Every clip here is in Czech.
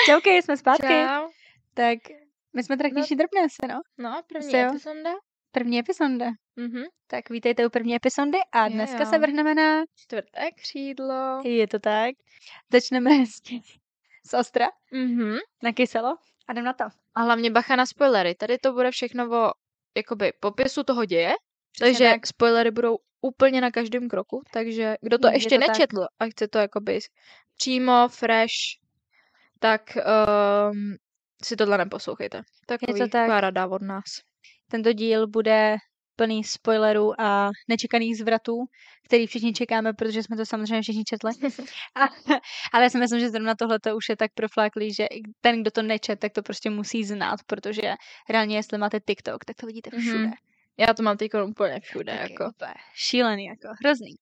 Čauky, jsme zpátky. Čau. Tak my jsme teda kníží drbné se, no. No, první Jo. epizoda. První epizoda. Mhm. Tak vítejte u první epizody a Jo, dneska jo. se vrhneme na... Čtvrté křídlo. Je to tak. Začneme z ostra, Mhm. na kyselo a jdem na to. A hlavně bacha na spoilery. Tady to bude všechno o jakoby popisu toho děje. Přesně Takže tak. spoilery budou úplně na každém kroku. Takže kdo to Je ještě to tak. nečetl a chce to jakoby přímo, fresh, tak si tohle neposlouchejte. Takový to tak. rada od nás. Tento díl bude plný spoilerů a nečekaných zvratů, který všichni čekáme, protože jsme to samozřejmě všichni četli. Ale já si myslím, že zrovna tohleto už je tak profláklý, že i ten, kdo to nečet, tak to prostě musí znát, protože reálně, jestli máte TikTok, tak to vidíte všude. Mhm. Já to mám teď úplně všude. Tak Jako. je úplně šílený, jako hrozný.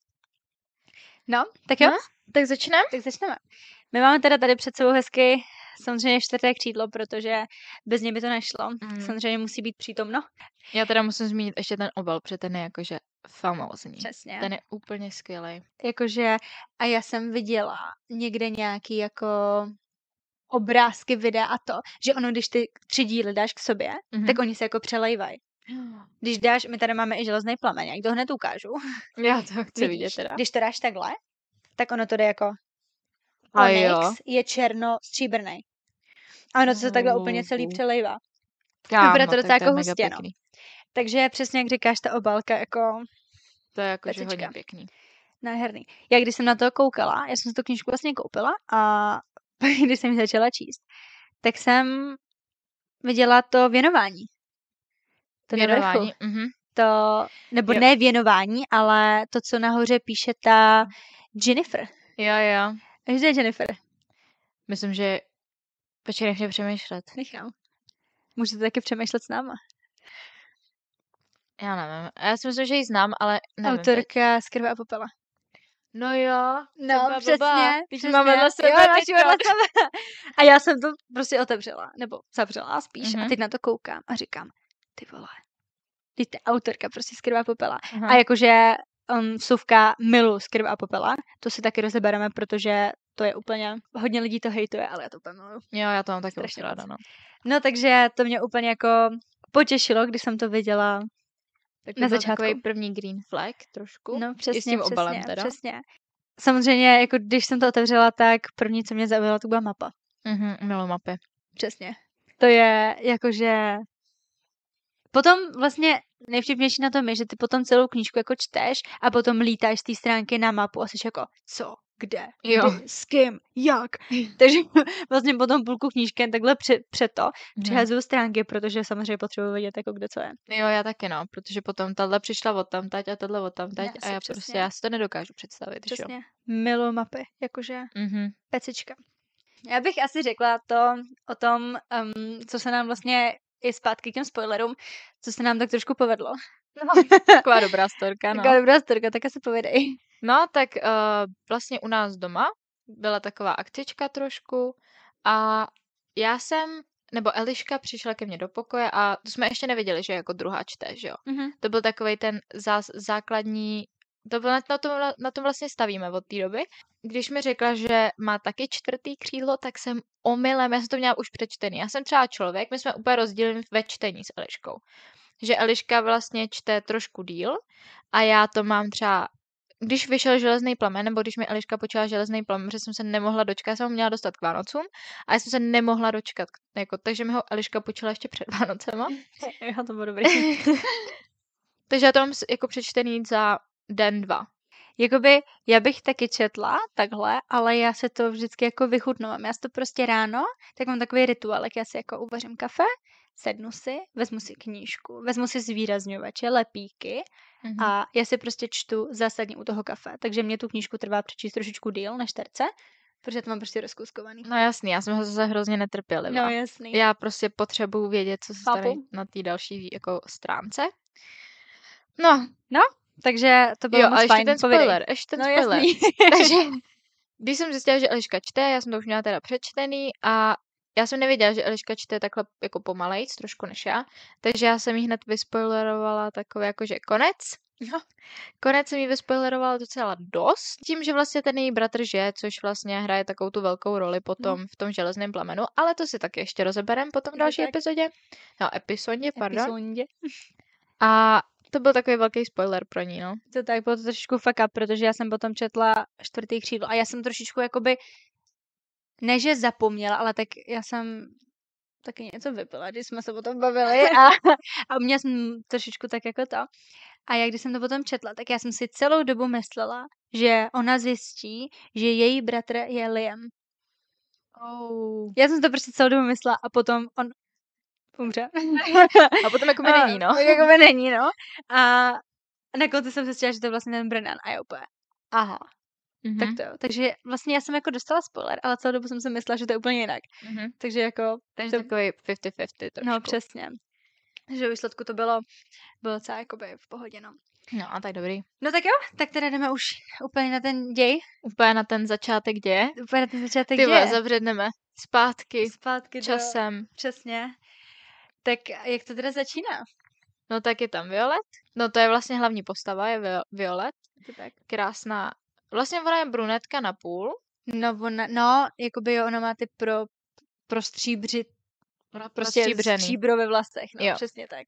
No, tak jo, No, tak začneme? tak začneme. My máme teda tady před sebou hezky samozřejmě čtvrté křídlo, protože bez něj by to nešlo. Samozřejmě musí být přítomno. Já teda musím zmínit ještě ten obal, protože ten je jakože famózní. Přesně. Ten je úplně skvělý. Jakože, a já jsem viděla někde nějaký jako obrázky, videa a to, že ono, když ty 3 díly dáš k sobě, tak oni se jako přelejvají. Když dáš, my tady máme i železný plameň, jak to hned ukážu. Já to chci Vidíš, vidět teda. Když to dáš takhle, tak ono to jde jako A jo. onyx je černo-stříbrnej. A ono to se takhle úplně celý přelejvá. Kámo, bude to tak docela jako je mega hustě, no. pěkný. Takže přesně jak říkáš, ta obálka jako To je jakože pecička. hodně pěkný. Nádherný. Já když jsem na to koukala, já jsem si tu knížku vlastně koupila a když jsem ji začala číst, tak jsem viděla to věnování. To na vrchu. Věnování. Mhm. To, nebo Jo. ne věnování, ale to, co nahoře píše ta Jennifer. Jo. Víš, kde je Jennifer? Myslím, že... Počkej, nech mě přemýšlet. Nechám. Můžete taky přemýšlet s náma. Já nevím. Já si myslím, že ji znám, ale nevím teď. Autorka z Krve a popela. No jo. No, přesně. Když přesně. máme vedle sebe Jo, máš teďko. vedle sebe. A já jsem to prostě otevřela, nebo zavřela spíš. A teď na to koukám a říkám, ty vole, ty autorka prostě z Krve a popela. Aha. A jakože vsuvka milu z Krve a popela, to si taky rozebereme, protože to je úplně, hodně lidí to hejtuje, ale já to úplně miluju. Jo, já to mám taky Strašně moc ráda, moc. no. No takže to mě úplně jako potěšilo, když jsem to viděla. Tak Na to byl začátku. takový první green flag trošku. No přesně, I s tím obalem přesně, teda. přesně. Samozřejmě, jako když jsem to otevřela, tak první, co mě zaujalo, to byla mapa. Miluji mapy. Přesně. To je jakože... Potom vlastně nejvtipnější na tom je, že ty potom celou knížku jako čteš a potom lítáš z té stránky na mapu a jsi jako, co, kde, Jo. kdy, s kým, jak. Takže vlastně potom půlku knížky takhle před to přehazuju stránky, protože samozřejmě potřebuji vědět, jako kde co je. Jo, já taky no, protože potom tahle přišla odtamtať a tohle odtamtať a já Přesně. prostě, já si to nedokážu představit, že jo. Přesně. Miluji mapy, jakože Mhm. pecička. Já bych asi řekla to o tom, co se nám vlastně i zpátky k těm spoilerům, co se nám tak trošku povedlo. Taková dobrá storka, no. Taková dobrá storka, tak asi povědej. No, tak vlastně u nás doma byla taková akcička trošku a já jsem, nebo Eliška přišla ke mně do pokoje a to jsme ještě nevěděli, že jako druhá čte, že jo. To byl takovej ten základní, to byl na tom vlastně stavíme od té doby. Když mi řekla, že má taky čtvrtý křídlo, tak jsem omylem, já jsem to měla už přečtený. Já jsem třeba člověk, my jsme úplně rozdíleni ve čtení s Eliškou. Že Eliška vlastně čte trošku díl a já to mám třeba, když vyšel Železný plamen, nebo když mi Eliška počala Železný plamen, protože jsem se nemohla dočkat, já jsem ho měla dostat k Vánocům a já jsem se nemohla dočkat, jako, takže mi ho Eliška počala ještě před Vánocema. Jo, to bylo dobrý. Takže já to mám jako přečtený za den, 2. Jakoby já bych taky četla takhle, ale já se to vždycky jako vychutnávám. Já si to prostě ráno, tak mám takový rituálek, já si jako uvařím kafe, sednu si, vezmu si knížku, vezmu si zvýrazňovače, lepíky a já si prostě čtu zásadně u toho kafe. Takže mě tu knížku trvá přečíst trošičku díl než terce, protože to mám prostě rozkouskovaný. No jasný, já jsem ho zase hrozně netrpělivá. No jasný. Já prostě potřebuju vědět, co se stane Chápu. na té další jako stránce. No, Takže to bylo jo, moc a ještě fajn. ten Povídej. spoiler, ještě ten No spoiler. jasný. Takže když jsem zjistila, že Eliška čte, já jsem to už měla teda přečtený a já jsem nevěděla, že Eliška čte takhle jako pomalejc, trošku než já, takže já jsem jí hned vyspoilerovala takový jakože konec Konec jsem jí vyspoilerovala docela dost, tím, že vlastně ten její bratr žije, což vlastně hraje takovou tu velkou roli potom v tom železném plamenu, ale to si taky ještě rozeberem potom v další epizodě. No, epizodě, pardon. Epizodě. A to byl takový velký spoiler pro ní, no. To tak bylo to trošičku fuck up, protože já jsem potom četla 4. křídlo a já jsem trošičku jakoby, ne že zapomněla, ale tak já jsem taky něco vypila, když jsme se o tom bavili a měla jsem trošičku tak jako to. A jak když jsem to potom četla, tak já jsem si celou dobu myslela, že ona zjistí, že její bratr je Liam. Oh. Já jsem to prostě celou dobu myslela a potom on umře. A potom jako by není, no. Jako by není, no. A na konci jsem zjistila, že to je vlastně ten Brennan a já úplně, aha. Tak to jo. Takže vlastně já jsem jako dostala spoiler, ale celou dobu jsem si myslela, že to je úplně jinak. Takže jako... Takže takový 50-50 trošku. No přesně. Takže v výsledku to bylo docela jakoby v pohodě, no. No a tak dobrý. No tak jo, tak teda jdeme už úplně na ten děj. Úplně na ten začátek děje. Úplně na ten začátek děje. Ty zabředneme zpátky časem. Přesně. Tak jak to teda začíná? No tak je tam Violet. No to je vlastně hlavní postava, je Violet. To tak. Krásná. Vlastně ona je brunetka na půl. No, jakoby jo, ona má ty prostě stříbro ve vlasech, no, jo. Přesně tak.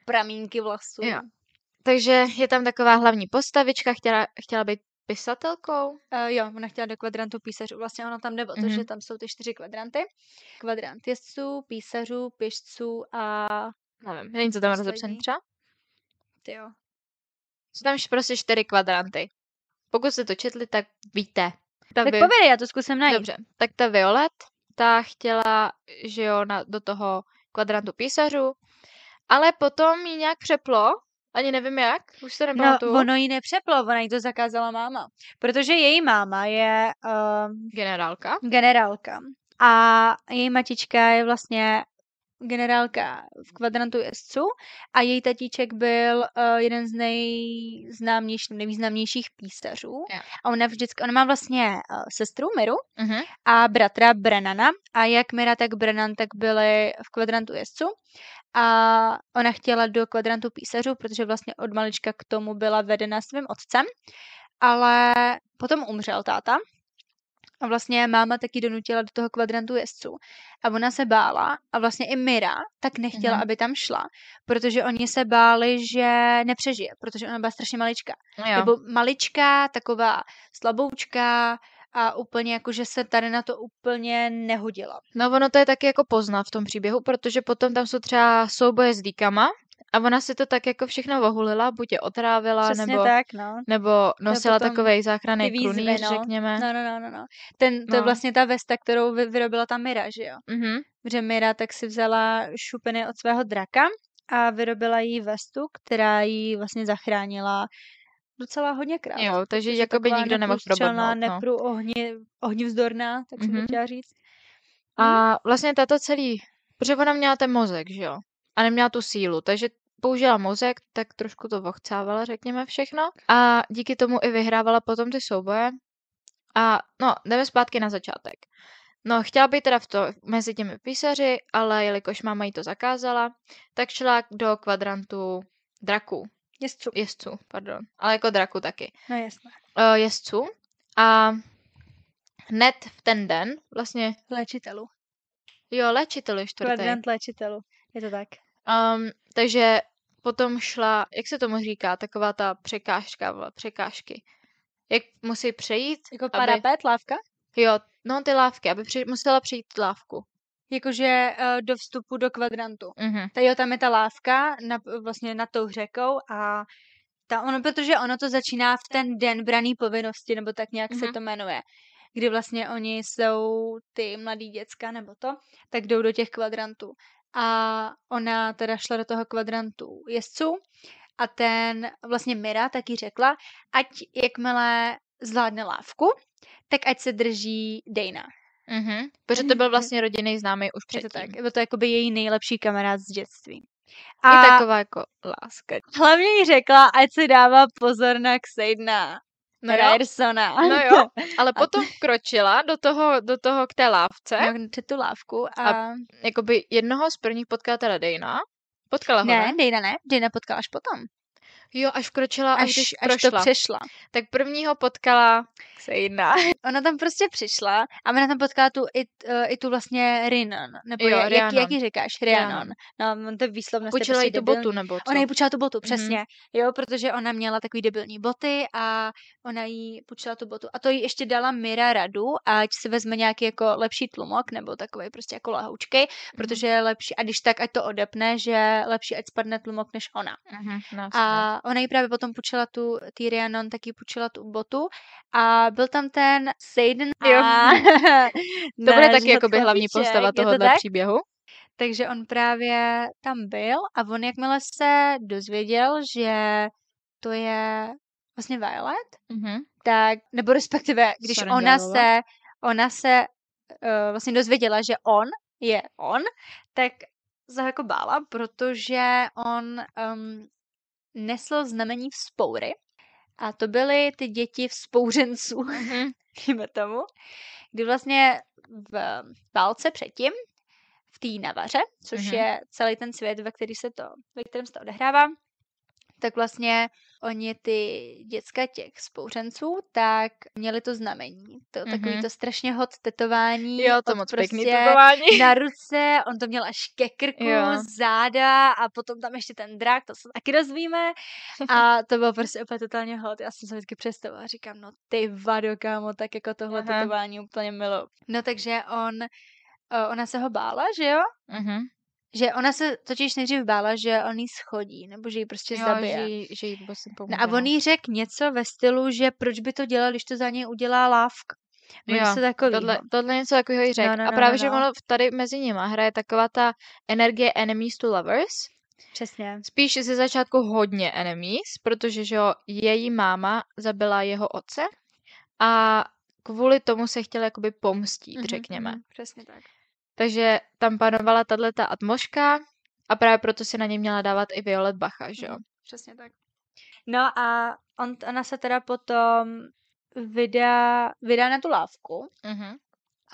Pramínky vlasů. Jo. Takže je tam taková hlavní postavička, chtěla být pisatelkou. Jo, ona chtěla do kvadrantu písařů. Vlastně ono tam jde o to, že tam jsou ty 4 kvadranty. Kvadrant jezdců, písařů, pěšců a... Nevím, není to tam rozepsaný třeba? Ty jo. Jsou tam prostě 4 kvadranty. Pokud jste to četli, tak víte. Tak povědej, já to zkusím najít. Dobře, tak ta Violet, ta chtěla, že jo, do toho kvadrantu písařů, ale potom jí nějak přeplo, ani nevím jak, už se nepamatuju. No, ono jí nepřeplo, ona jí to zakázala máma, protože její máma je... Generálka. A její matička je vlastně generálka v kvadrantu jezdců a její tatíček byl jeden z nejvýznamnějších písařů. Yeah. A ona má vlastně sestru Miru a bratra Brennana a jak Mira, tak Brennan tak byli v kvadrantu jezdců a ona chtěla do kvadrantu písařů, protože vlastně od malička k tomu byla vedena svým otcem, ale potom umřel táta. A vlastně máma taky donutila do toho kvadrantu jezdců. A ona se bála, a vlastně i Mira tak nechtěla, aby tam šla, protože oni se báli, že nepřežije, protože ona byla strašně maličká. Jo. Nebo maličká, taková slaboučká a úplně jako, že se tady na to úplně nehodila. No ono to je taky jako poznat v tom příběhu, protože potom tam jsou třeba souboje s dýkama, a ona si to tak jako všechno ohulila, buď je otrávila, nebo nosila takovej záchranný krunýř, řekněme. No. To je vlastně ta vesta, kterou vyrobila ta Mira, že jo? Protože Mira tak si vzala šupiny od svého draka a vyrobila jí vestu, která jí vlastně zachránila docela hodněkrát. Jo, takže jakoby nikdo nemohl probodnout. Ohnivzdorná, tak jsem to chtěla říct. A vlastně tato celý, protože ona měla ten mozek, že jo? A neměla tu sílu, takže použila mozek, tak trošku to vochcávala, řekněme, všechno. A díky tomu i vyhrávala potom ty souboje. A no, jdeme zpátky na začátek. No, chtěla být teda mezi těmi písaři, ale jelikož máma jí to zakázala, tak šla do kvadrantu draků. Jezdců, pardon. Ale jako draku taky. No jasné. Jezdců. A hned v ten den vlastně... Léčitelů. Jo, léčitelů je 4. Kvadrant léčitelů. Je to tak. Takže potom šla, jak se tomu říká, taková ta překážky. Jak musí přejít? Jako parapet, lávka? Jo, no ty lávky, aby musela přejít lávku. Jakože do vstupu do kvadrantu. Tam je ta lávka vlastně nad tou řekou a protože ono to začíná v ten den braný povinnosti, nebo tak nějak se to jmenuje. Kdy vlastně oni jsou ty mladý děcka nebo to, tak jdou do těch kvadrantů. A ona teda šla do toho kvadrantu jezdců a ten vlastně Mira taky řekla, ať jakmile zvládne lávku, tak ať se drží Dana. Protože to byl vlastně rodinný známý už předtím. Tak, byl to jakoby její nejlepší kamarád z dětství. A taková jako láska. Hlavně jí řekla, ať si dává pozor na Xaidna. Ryersona. No jo, ale potom kročila do toho k té lávce. Před tu lávku a jakoby jednoho z prvních potkala teda Dana. Potkala ho, ne? Dana potkala až potom. Jo, až vkročila, až když až to prošla. přešla. Tak prvního potkala Sejna. Ona tam prostě přišla a ona tam potkala i tu vlastně Rhiannon, nebo Jo, jak Rhiannon. ji říkáš? Rhiannon. No, to výslovnost je Půjčila prostě jí tu debilní. botu, nebo co? Ona jí půjčila tu botu, přesně. Jo, protože ona měla takový debilní boty a ona jí půjčila tu botu. A to jí ještě dala Mira radu, ať si vezme nějaký jako lepší tlumok, nebo takový prostě jako lahoučkej, protože je lepší, a když tak, ať to odepne, že lepší, ať spadne tlumok, než ona. No, A ona jí právě potom půjčila tý Rhiannon, taky půjčila tu botu a byl tam ten Sejden Jo. a To bude náš taky jakoby hlavní chlapíček, postava je to tohohle tak? příběhu. Takže on právě tam byl a on jakmile se dozvěděl, že to je vlastně Violet, tak, nebo respektive, když ona se vlastně dozvěděla, že on je on, tak se jako bála, protože on nesl znamení vzpoury a to byly ty děti vzpouřenců, dejme tomu, kdy vlastně v válce předtím, v té Navaře, což je celý ten svět, ve kterém se to odehrává, tak vlastně oni ty děcka těch vzpouřenců, tak měli to znamení. To takový to strašně hot tetování. Jo, to moc pěkný tetování. Na ruce, on to měl až ke krku, záda a potom tam ještě ten drak, to se taky dozvíme. A to bylo prostě úplně totálně hot. Já jsem se vždycky představila a říkám, no ty vado, kámo, tak jako tohle tetování úplně miluji. No takže ona se ho bála, že jo? Že ona se totiž nejdřív bála, že on jí schodí, nebo že ji prostě zabije. Že jí vůbec nepomůže. No a on jí řekl něco ve stylu, že proč by to dělal, když to za něj udělá Lávka. Tohle něco takového jí řekl. A právě, že ono tady mezi nima hraje taková ta energie enemies to lovers. Přesně. Spíš ze začátku hodně enemies, protože že jo, její máma zabila jeho otce a kvůli tomu se chtěla jakoby pomstít, řekněme. Přesně tak. Takže tam panovala tato atmosféra a právě proto si na něj měla dávat i Violet bacha, že jo? Přesně tak. No a ona se teda potom vydá na tu lávku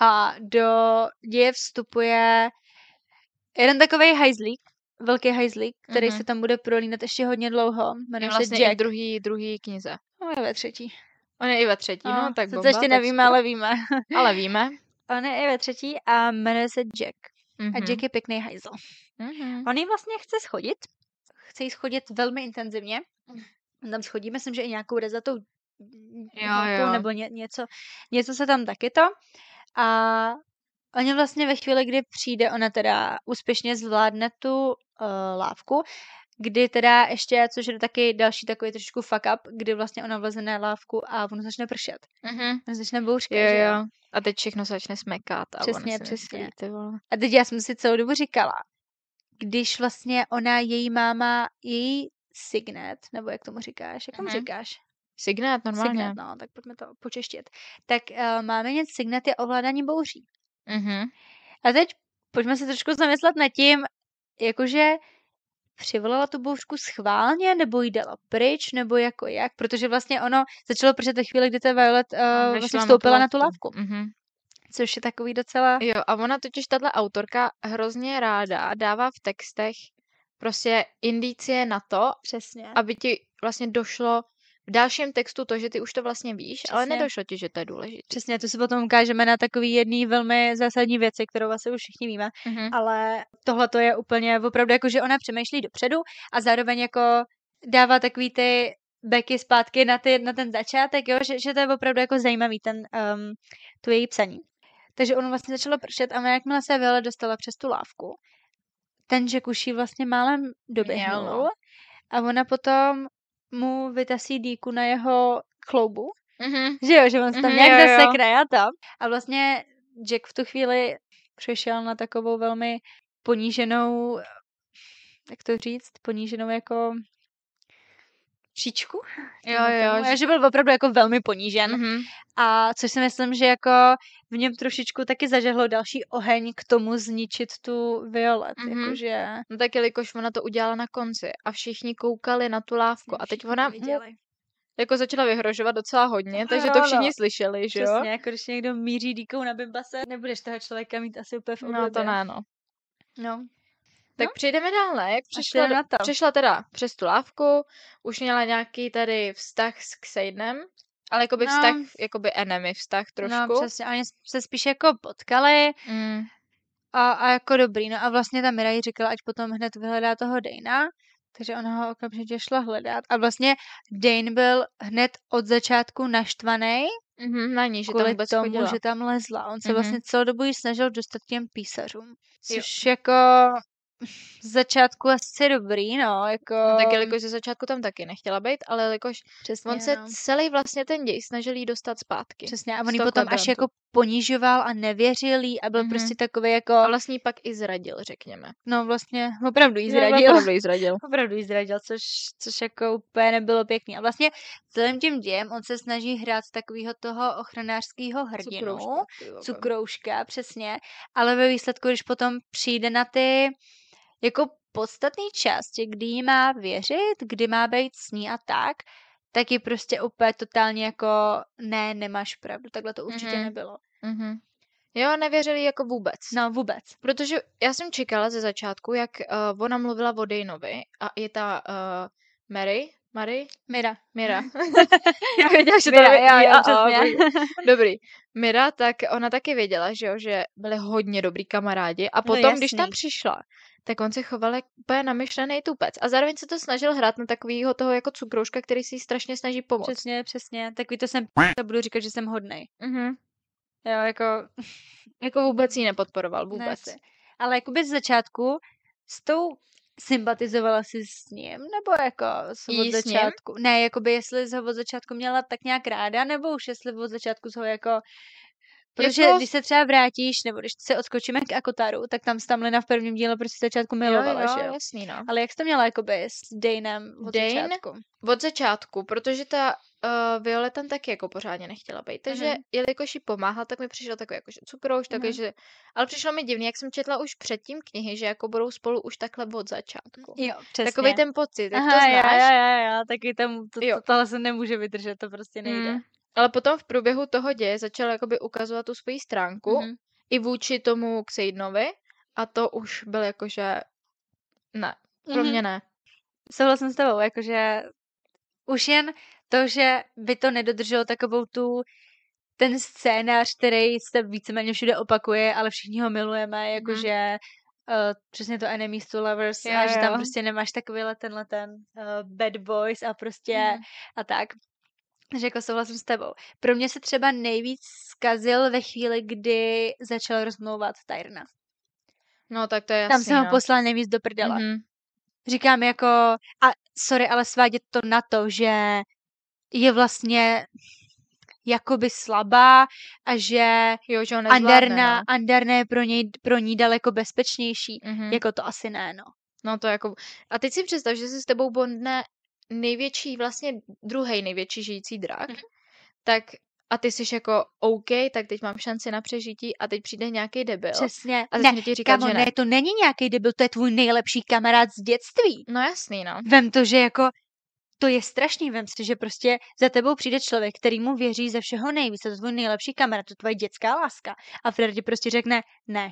a do děje vstupuje jeden takovej hajzlík, velký hajzlík, který se tam bude prolínat ještě hodně dlouho. Jmenuje se vlastně Jack. I v druhý knize. On je ve třetí. On je i ve třetí, no tak bomba. To ještě nevíme, ale víme. Ale víme. On je i ve třetí a jmenuje se Jack. A Jack je pěkný hajzl. On jí vlastně chce jí schodit velmi intenzivně. On tam schodí, myslím, že i nějakou rezatou nebo něco se tam taky to. A oni vlastně ve chvíli, kdy přijde, ona teda úspěšně zvládne tu lávku, kdy teda ještě, což je taky další takový trošičku fuck up, kdy vlastně ona vleze na lávku a ono začne pršet. On začne bouřka, že jo. A teď všechno začne smekat. A přesně. A teď já jsem si celou dobu říkala, když vlastně její máma, její Signet, nebo jak tomu říkáš? Jak tomu říkáš? Signet, normálně. Signet, no, tak pojďme to počeštět. Tak máme něco, Signet je ovládání bouří. A teď pojďme se trošku zamyslet nad tím, jakože přivolala tu bouřku schválně, nebo jí dala pryč, nebo jako jak, protože vlastně ono začalo pršet ve chvíli, kdy ta Violet vlastně vstoupila na tu lávku. Což je takový docela... Jo, a ona totiž tato autorka hrozně ráda dává v textech prostě indicie na to, přesně, aby ti vlastně došlo v dalším textu to, že ty už to vlastně víš, přesně, ale nedošlo ti, že to je důležité. Přesně, to si potom ukážeme na takový jedný velmi zásadní věci, kterou asi už všichni víme, ale tohle to je úplně opravdu jako, že ona přemýšlí dopředu a zároveň jako dává takový ty beky zpátky na ten začátek, jo, že to je opravdu jako zajímavý tu její psaní. Takže ono vlastně začalo pršet a jakmile se Violet dostala přes tu lávku, ten Jack už jí vlastně málem doběhnul a ona potom mu vytasí dýku na jeho chloubu, že jo, že on se tam nějak zasekne a tam. A vlastně Jack v tu chvíli přešel na takovou velmi poníženou, jak to říct, poníženou jako příčku. Jo. Že byl opravdu jako velmi ponížen. A což si myslím, že jako v něm trošičku taky zažehlo další oheň k tomu zničit tu Violet. Jakože... No tak jelikož ona to udělala na konci a všichni koukali na tu lávku a teď ona jako začala vyhrožovat docela hodně, takže to všichni slyšeli, že jo? Přesně, jako když někdo míří dýkou na bimbase, nebudeš toho člověka mít asi úplně v oblibě. No to ne, no. No. Tak přejdeme dál, ne? Jak jdem na to. přešla teda přes tu lávku, už měla nějaký tady vztah s Xadenem, ale jakoby vztah, jakoby enemy vztah trošku. No přesně, oni se spíš jako potkali a jako dobrý. No a vlastně ta Mira jí říkala, ať potom hned vyhledá toho Dana, takže ona ho okamžitě šla hledat. A vlastně Dane byl hned od začátku naštvaný na ní, že kvůli tam vůbec tomu, chodila. že tam lezla. On se vlastně celou dobu jí snažil dostat k těm písařům. Což Jo. jako z začátku asi dobrý, no, jako... No, tak jelikož ze začátku tam taky nechtěla být, ale jelikož Přesně, on se celý vlastně ten děj snažil jí dostat zpátky. Přesně, a on jí potom až jako ponižoval a nevěřil jí a byl prostě takový jako... A vlastně jí pak i zradil, řekněme. No vlastně, opravdu jí zradil. Opravdu jí zradil. Což jako úplně nebylo pěkný. A vlastně celým tím dějem on se snaží hrát takového toho ochranářského hrdinu. Cukrouška, přesně. Ale ve výsledku, když potom přijde na ty jako podstatné části, kdy jí má věřit, kdy má být s ní a tak je prostě úplně totálně jako ne, nemáš pravdu. Takhle to určitě nebylo. Jo, nevěřili jako vůbec. No, vůbec. Protože já jsem čekala ze začátku, jak ona mluvila o Danovi a je ta Mira. Já věděla, že Dobrý. Mira, tak ona taky věděla, že byli hodně dobrý kamarádi a potom, když tam přišla, tak on se choval jako úplně namyšlený tupec. A zároveň se to snažil hrát na takovýho toho jako cukrouška, který si strašně snaží pomoct. Přesně. Takový to jsem budu říkat, že jsem hodnej. Jo, jako vůbec jí nepodporoval, vůbec. Ne, ale jakoby z začátku s tou sympatizovala si s ním, nebo jako od začátku? Ne, jakoby jestli jsi ho od začátku měla tak nějak ráda, nebo už jestli od začátku jsi ho jako... Protože když se třeba vrátíš, nebo když se odskočíme k Akotaru, tak tam Stamlina v prvním díle prostě začátku milovala, že jo? Jasný, no. Ale jak jsi to měla jakoby s Danem od začátku? Od začátku, protože ta Violet tam taky jako pořádně nechtěla být. Takže jelikož jí pomáhal, tak mi přišel takový jako, že cukrouš, takový, že... Ale přišlo mi divný, jak jsem četla už předtím knihy, že jako budou spolu už takhle od začátku. Jo, přesně. Takový ten pocit, jak to znáš? Jo, taky tohle se nemůže vydržet, to prostě nejde. Ale potom v průběhu toho děje začal jakoby ukazovat tu svoji stránku i vůči tomu Xadenovi a to už byl jakože ne, pro mě ne. Souhlasím s tebou, jakože už jen to, že by to nedodrželo takovou ten scénář, který se víceméně všude opakuje, ale všichni ho milujeme, jakože přesně to enemies to lovers a že tam prostě nemáš takovýhle tenhle bad boys a prostě a tak. Takže jako souhlasím s tebou. Pro mě se třeba nejvíc zkazil ve chvíli, kdy začal rozmlouvat Tyrna. No tak to je jasný, tam jsem ho poslal nejvíc do prdela. Říkám jako, a sorry, ale svádět to na to, že je vlastně jakoby slabá a že Anderna je pro ní daleko bezpečnější. Jako to asi ne, no. No to jako... A teď si představ, že se s tebou bondne největší, vlastně druhý největší žijící drak, tak a ty jsi jako OK, tak teď mám šanci na přežití a teď přijde nějaký debil. Přesně. A začne ti říkat, že ne. To není nějaký debil, to je tvůj nejlepší kamarád z dětství. No jasný, no. Vem to, že jako to je strašný, vem si, že prostě za tebou přijde člověk, který mu věří ze všeho nejvíc, to je tvůj nejlepší kamarád, to je tvoje dětská láska. A Fred ti prostě řekne ne.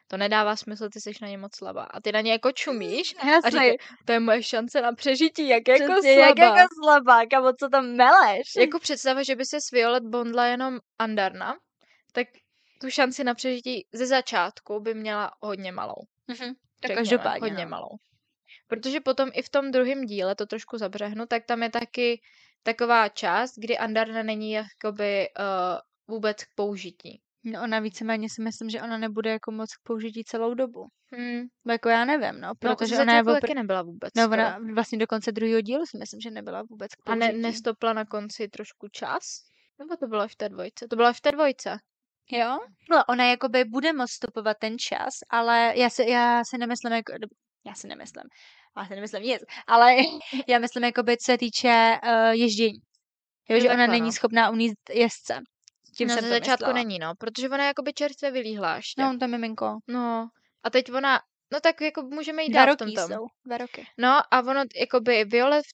To nedává smysl, ty jsi na ně moc slabá. A ty na ně jako čumíš a říkáš, to je moje šance na přežití, jak jako slabá, kamo, co tam meleš? Jako představa, že by se s Violet bondla jenom Anderna, tak tu šanci na přežití ze začátku by měla hodně malou. Tak každopádně. Hodně malou. Protože potom i v tom druhém díle, to trošku zabřehnu, tak tam je taky taková část, kdy Anderna není jakoby vůbec k použití. No ona víceméně si myslím, že ona nebude jako moc k použití celou dobu. Jako já nevím, no, protože ona je taky nebyla vůbec. No ona vlastně do konce druhého dílu si myslím, že nebyla vůbec k použití. A nestopla na konci trošku čas? Nebo to bylo až v té dvojce? To bylo až v té dvojce. Jo? No ona jakoby bude moct stopovat ten čas, ale já si nemyslím jako... Já si nemyslím nic, ale já myslím jakoby, co se týče ježdění. Jo, že ona není schopná uníst jezdce. No ze začátku není, no, protože ona je jakoby čerstvě vylíhlá ještě. No, to je miminko. No, a teď ona, no tak jako můžeme jít dál v tom. 2 roky. No a ono, jakoby Violet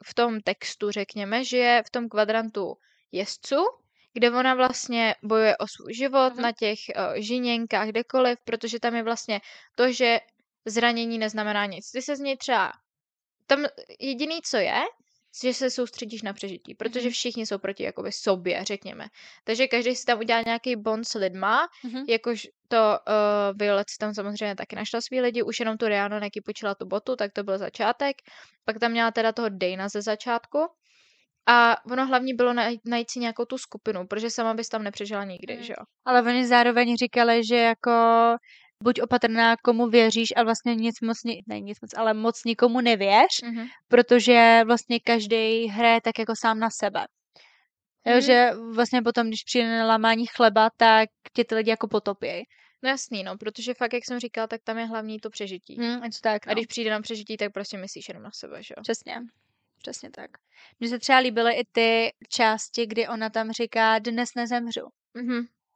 v tom textu, řekněme, že je v tom kvadrantu jezdců, kde ona vlastně bojuje o svůj život na těch žiněnkách, kdekoliv, protože tam je vlastně to, že zranění neznamená nic. Ty se z něj třeba... Tam jediný, co je, že se soustředíš na přežití, protože všichni jsou proti jakoby sobě, řekněme. Takže každý si tam udělá nějaký bond s lidma, jakož to Violet si tam samozřejmě taky našla svý lidi, už jenom tu Rhiannon, jaký počila tu botu, tak to byl začátek. Pak tam měla teda toho Dana ze začátku. A ono hlavní bylo najít si nějakou tu skupinu, protože sama bys tam nepřežila nikdy, že jo? Ale oni zároveň říkali, že jako buď opatrná, komu věříš a vlastně ale moc nikomu nevěř, protože vlastně každý hraje tak jako sám na sebe. Jo, že vlastně potom, když přijde na lámání chleba, tak tě ty lidi jako potopí. No jasný, no, protože fakt, jak jsem říkala, tak tam je hlavní to přežití. Tak, no. A když přijde na přežití, tak prostě myslíš jenom na sebe, že jo? Přesně tak. Mně se třeba líbily i ty části, kdy ona tam říká, dnes nezemřu.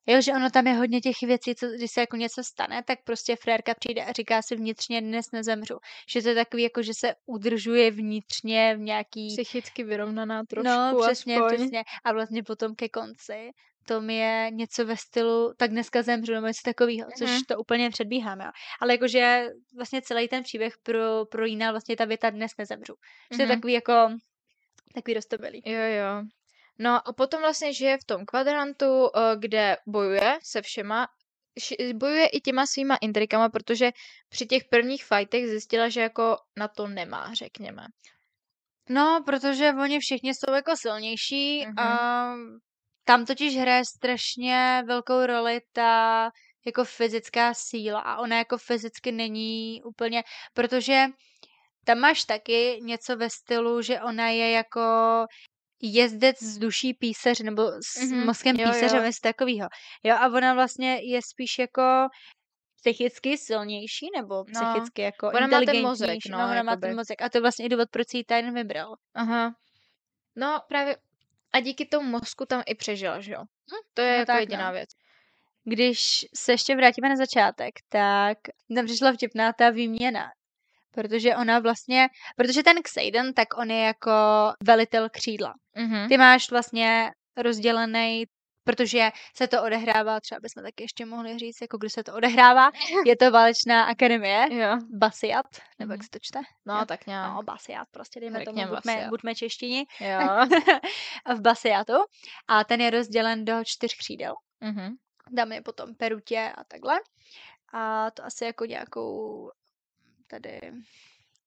Jo, že ono tam je hodně těch věcí, co, když se jako něco stane, tak prostě frérka přijde a říká si vnitřně, dnes nezemřu. Že to je takový, jako že se udržuje vnitřně v nějaký... Psychicky vyrovnaná trošku. No, přesně. A vlastně potom ke konci to mi je něco ve stylu, tak dneska zemřu, nebo něco takového, což to úplně předbíhám, jo. Ale jakože vlastně celý ten příběh prolínal vlastně ta věta dnes nezemřu. Že to je takový jako, takový roztomilý. Jo. No a potom vlastně žije v tom kvadrantu, kde bojuje se všema, bojuje i těma svýma intrikama, protože při těch prvních fightech zjistila, že jako na to nemá, řekněme. No, protože oni všichni jsou jako silnější a tam totiž hraje strašně velkou roli ta jako fyzická síla a ona jako fyzicky není úplně, protože tam máš taky něco ve stylu, že ona je jako jezdec z duší písař nebo s mozkem písaře, něco takového. Jo, a ona vlastně je spíš jako psychicky silnější nebo psychicky jako ona inteligentnější. Má ten mozek, ona má ten mozek. A to je vlastně i důvod, proč si ji Tyrion vybral. Aha. No právě a díky tomu mozku tam i přežila, že jo? To je jako jediná věc. Když se ještě vrátíme na začátek, tak tam přišla vtipná ta výměna. Protože ona vlastně, protože ten Xaden, tak on je jako velitel křídla. Ty máš vlastně rozdělený, protože se to odehrává, třeba bychom taky ještě mohli říct, jako kdy se to odehrává, je to válečná akademie, Basiat, nebo jak se to čte? No, tak nějak. No, Basiat, prostě dejme tomu, buďme češtini. Jo. V Basiatu. A ten je rozdělen do 4 křídel. Tam je potom Perutě a takhle. A to asi jako nějakou tady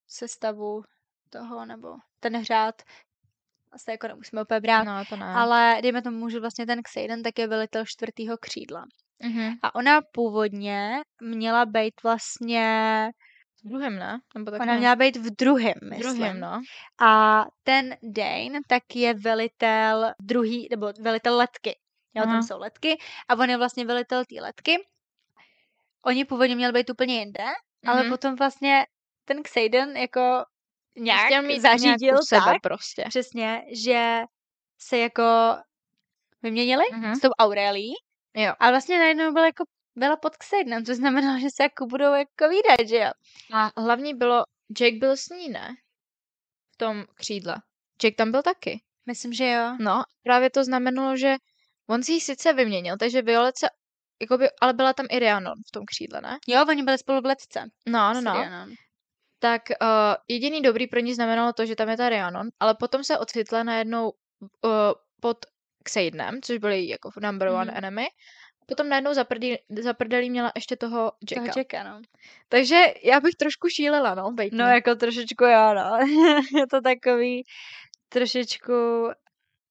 sestavu toho, nebo ten řád asi jako nemusíme úplně brát, no, to ne. ale dejme tomu, že vlastně ten Xaden tak je velitel 4. křídla. A ona původně měla být vlastně v druhém, ne? Nebo tak ona měla být v druhém, myslím. Druhém, no. A ten Dane tak je velitel druhý, nebo velitel letky. Jo, tam jsou letky a on je vlastně velitel té letky. Oni původně měli být úplně jinde, ale potom vlastně ten Xaden jako nějak zařídil sebe prostě. Přesně, že se jako vyměnili s tou Aurelií. Jo. A vlastně najednou byla pod Xadenem, to znamenalo, že se jako budou jako výdat, že jo. A hlavní bylo, Jake byl s ní, ne? V tom křídle. Jake tam byl taky. Myslím, že jo. No, právě to znamenalo, že on si ji sice vyměnil, takže Violet se jakoby, ale byla tam i Rhiannon v tom křídle, ne? Jo, oni byli spolu v letce. No. Tak jediný dobrý pro ní znamenalo to, že tam je ta Rhiannon, ale potom se ocitla najednou pod Xadenem, což byli jako number one enemy. Potom najednou za prdelí měla ještě toho Jacka. No. Takže já bych trošku šílela, no. No, jako trošičku jo, no. Je to takový trošičku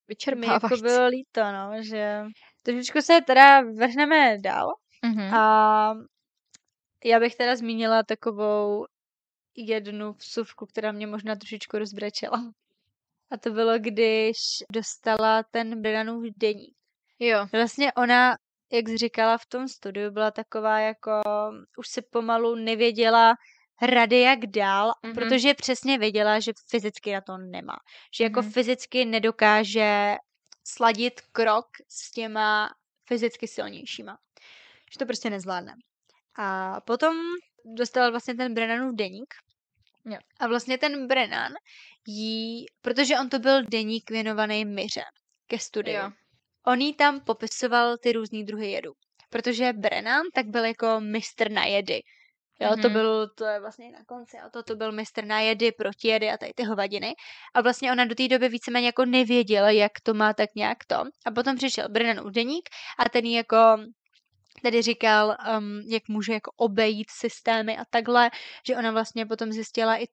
vyčerpávající. Jako bylo líto, no, že trošičku se teda vrhneme dál. A já bych teda zmínila takovou jednu vsuvku, která mě možná trošičku rozbrečela. A to bylo, když dostala ten Brennanův deník. Jo. Vlastně ona, jak jsi říkala v tom studiu, byla taková jako, už se pomalu nevěděla rady jak dál, protože přesně věděla, že fyzicky na to nemá. Že jako fyzicky nedokáže sladit krok s těma fyzicky silnějšíma. Že to prostě nezvládne. A potom dostal vlastně ten Brennanův deník. Jo. A vlastně ten Brennan jí, protože on to byl deník věnovaný Myře ke studiu. Jo. On jí tam popisoval ty různý druhy jedu. Protože Brennan tak byl jako mistr na jedy. Jo, to je vlastně na konci, a to byl mistr na jedy, protijedy a tady ty hovadiny. A vlastně ona do té doby víceméně jako nevěděla, jak to má tak nějak to. A potom přišel Brennanův deník a ten jí jako tady říkal, jak může jako obejít systémy a takhle, že ona vlastně potom zjistila i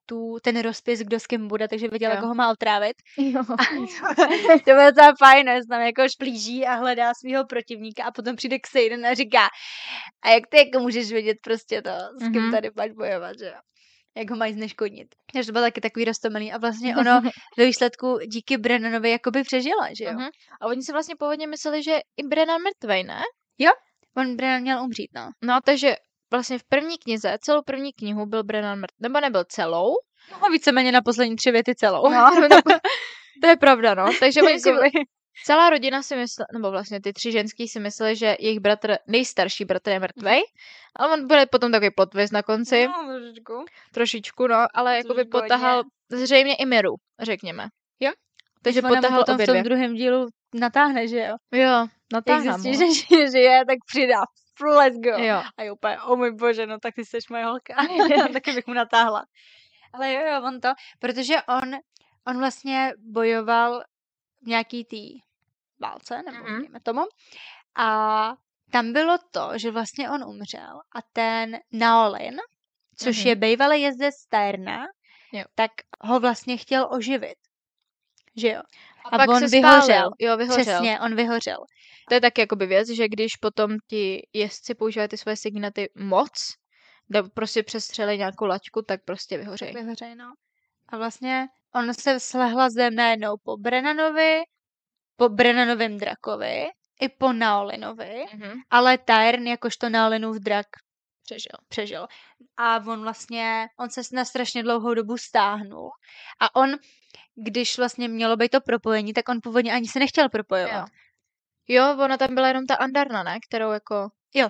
ten rozpis, kdo s kým bude, takže věděla, jak ho má otrávit. Jo. To bylo to fajn, že tam jako šplíží a hledá svého protivníka a potom přijde Xaden a říká, a jak ty jako můžeš vědět prostě to, s kým tady máš bojovat, že jo? Jak ho mají zneškodnit. Takže to bylo taky takový roztomilý a vlastně ono ve výsledku díky Brennanovi jakoby přežila, že jo? A oni si vlastně původně mysleli, že i Brennan mrtvej, ne? Jo, on Brennan měl umřít, no. No, takže vlastně v první knize, celou první knihu byl Brennan mrtvý, nebo nebyl celou. No, víceméně na poslední 3 věty celou. No, to je pravda, no. Takže oni si, celá rodina si myslela, nebo vlastně ty 3 ženský si mysleli, že jejich bratr, nejstarší bratr je mrtvej. A on byl potom takový plot twist na konci. No, trošičku, no, ale jakoby potahal zřejmě i Miru, řekněme. Jo? Takže potahal potom obě v tom dvě. druhém dílu natáhne, že jo? Jo, natáhne. Jak zjistí, že žije, tak přidá. Let's go. Jo. A je úplně, o můj bože, no tak ty jsi moje holka. Taky bych mu natáhla. Ale jo, on to, protože on vlastně bojoval v nějaký tý válce, nebo dejme tomu. A tam bylo to, že vlastně on umřel a ten Naolin, což je bývalý jezdec z Tyrna, tak ho vlastně chtěl oživit. Že jo? A pak on se vyhořel. Spálil. Jo, vyhořel. Přesně, on vyhořel. To je taky jakoby věc, že když potom ti jezdci používají ty svoje signaty moc, nebo prostě přestřelí nějakou laťku, tak prostě vyhořejí. Vyhořejí, no. A vlastně on se slehla zem najednou po Brennanovi, po Brennanovém drakovi, i po Naolinovi, ale Tyrn jakožto Naolinův drak přežil. A on se na strašně dlouhou dobu stáhnul. A on, když vlastně mělo být to propojení, tak on původně ani se nechtěl propojovat. Jo, ona tam byla jenom ta Andarna, ne? Kterou jako... Jo,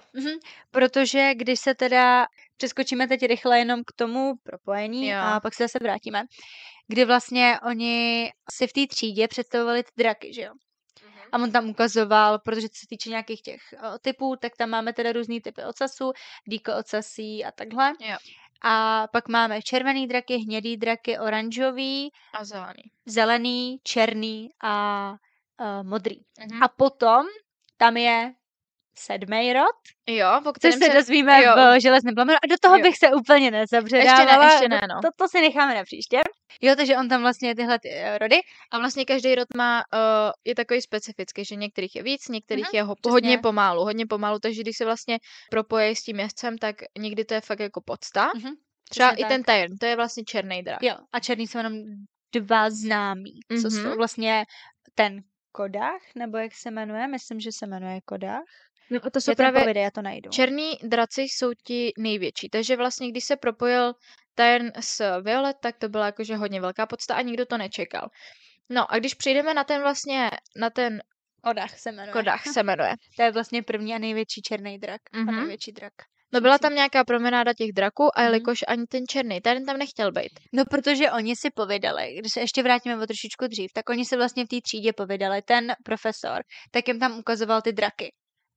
protože když se teda přeskočíme teď rychle jenom k tomu propojení a pak se zase vrátíme, kdy vlastně oni si v té třídě představovali ty draky, že jo? A on tam ukazoval, protože co se týče nějakých těch typů, tak tam máme teda různý typy ocasu, díko ocasí a takhle. Jo. A pak máme červený draky, hnědý draky, oranžový. A zelený, černý a modrý. A potom tam je 7. rod. Jo, po kterém se dozvíme v Železném plamenu. A do toho bych se úplně nezabředávala. Ještě ne, no. To si necháme na příště. Jo, takže on tam vlastně tyhle rody. A vlastně každý rod má, je takový specifický, že některých je víc, některých je hodně pomalu, takže když se vlastně propojí s tím jezdcem, tak někdy to je fakt jako podsta. Třeba i ten Tyrn, to je vlastně černý drak. Jo, a černý jsou jenom 2 známí, co jsou vlastně ten Kodach, nebo jak se jmenuje, myslím, že se jmenuje Kodach. No a to jsou právě já to najdu. Černý draci jsou ti největší, takže vlastně když se propojil Tyrn s Violet, tak to byla jakože hodně velká podsta a nikdo to nečekal. No a když přijdeme na ten Kodach se jmenuje. To je vlastně první a největší černý drak. A největší drak. No byla tam nějaká promenáda těch draků a jelikož ani ten černý Tyrn tam nechtěl být. No protože oni si povídali, když se ještě vrátíme o trošičku dřív, tak oni si vlastně v té třídě povídali, ten profesor, tak jim tam ukazoval ty draky.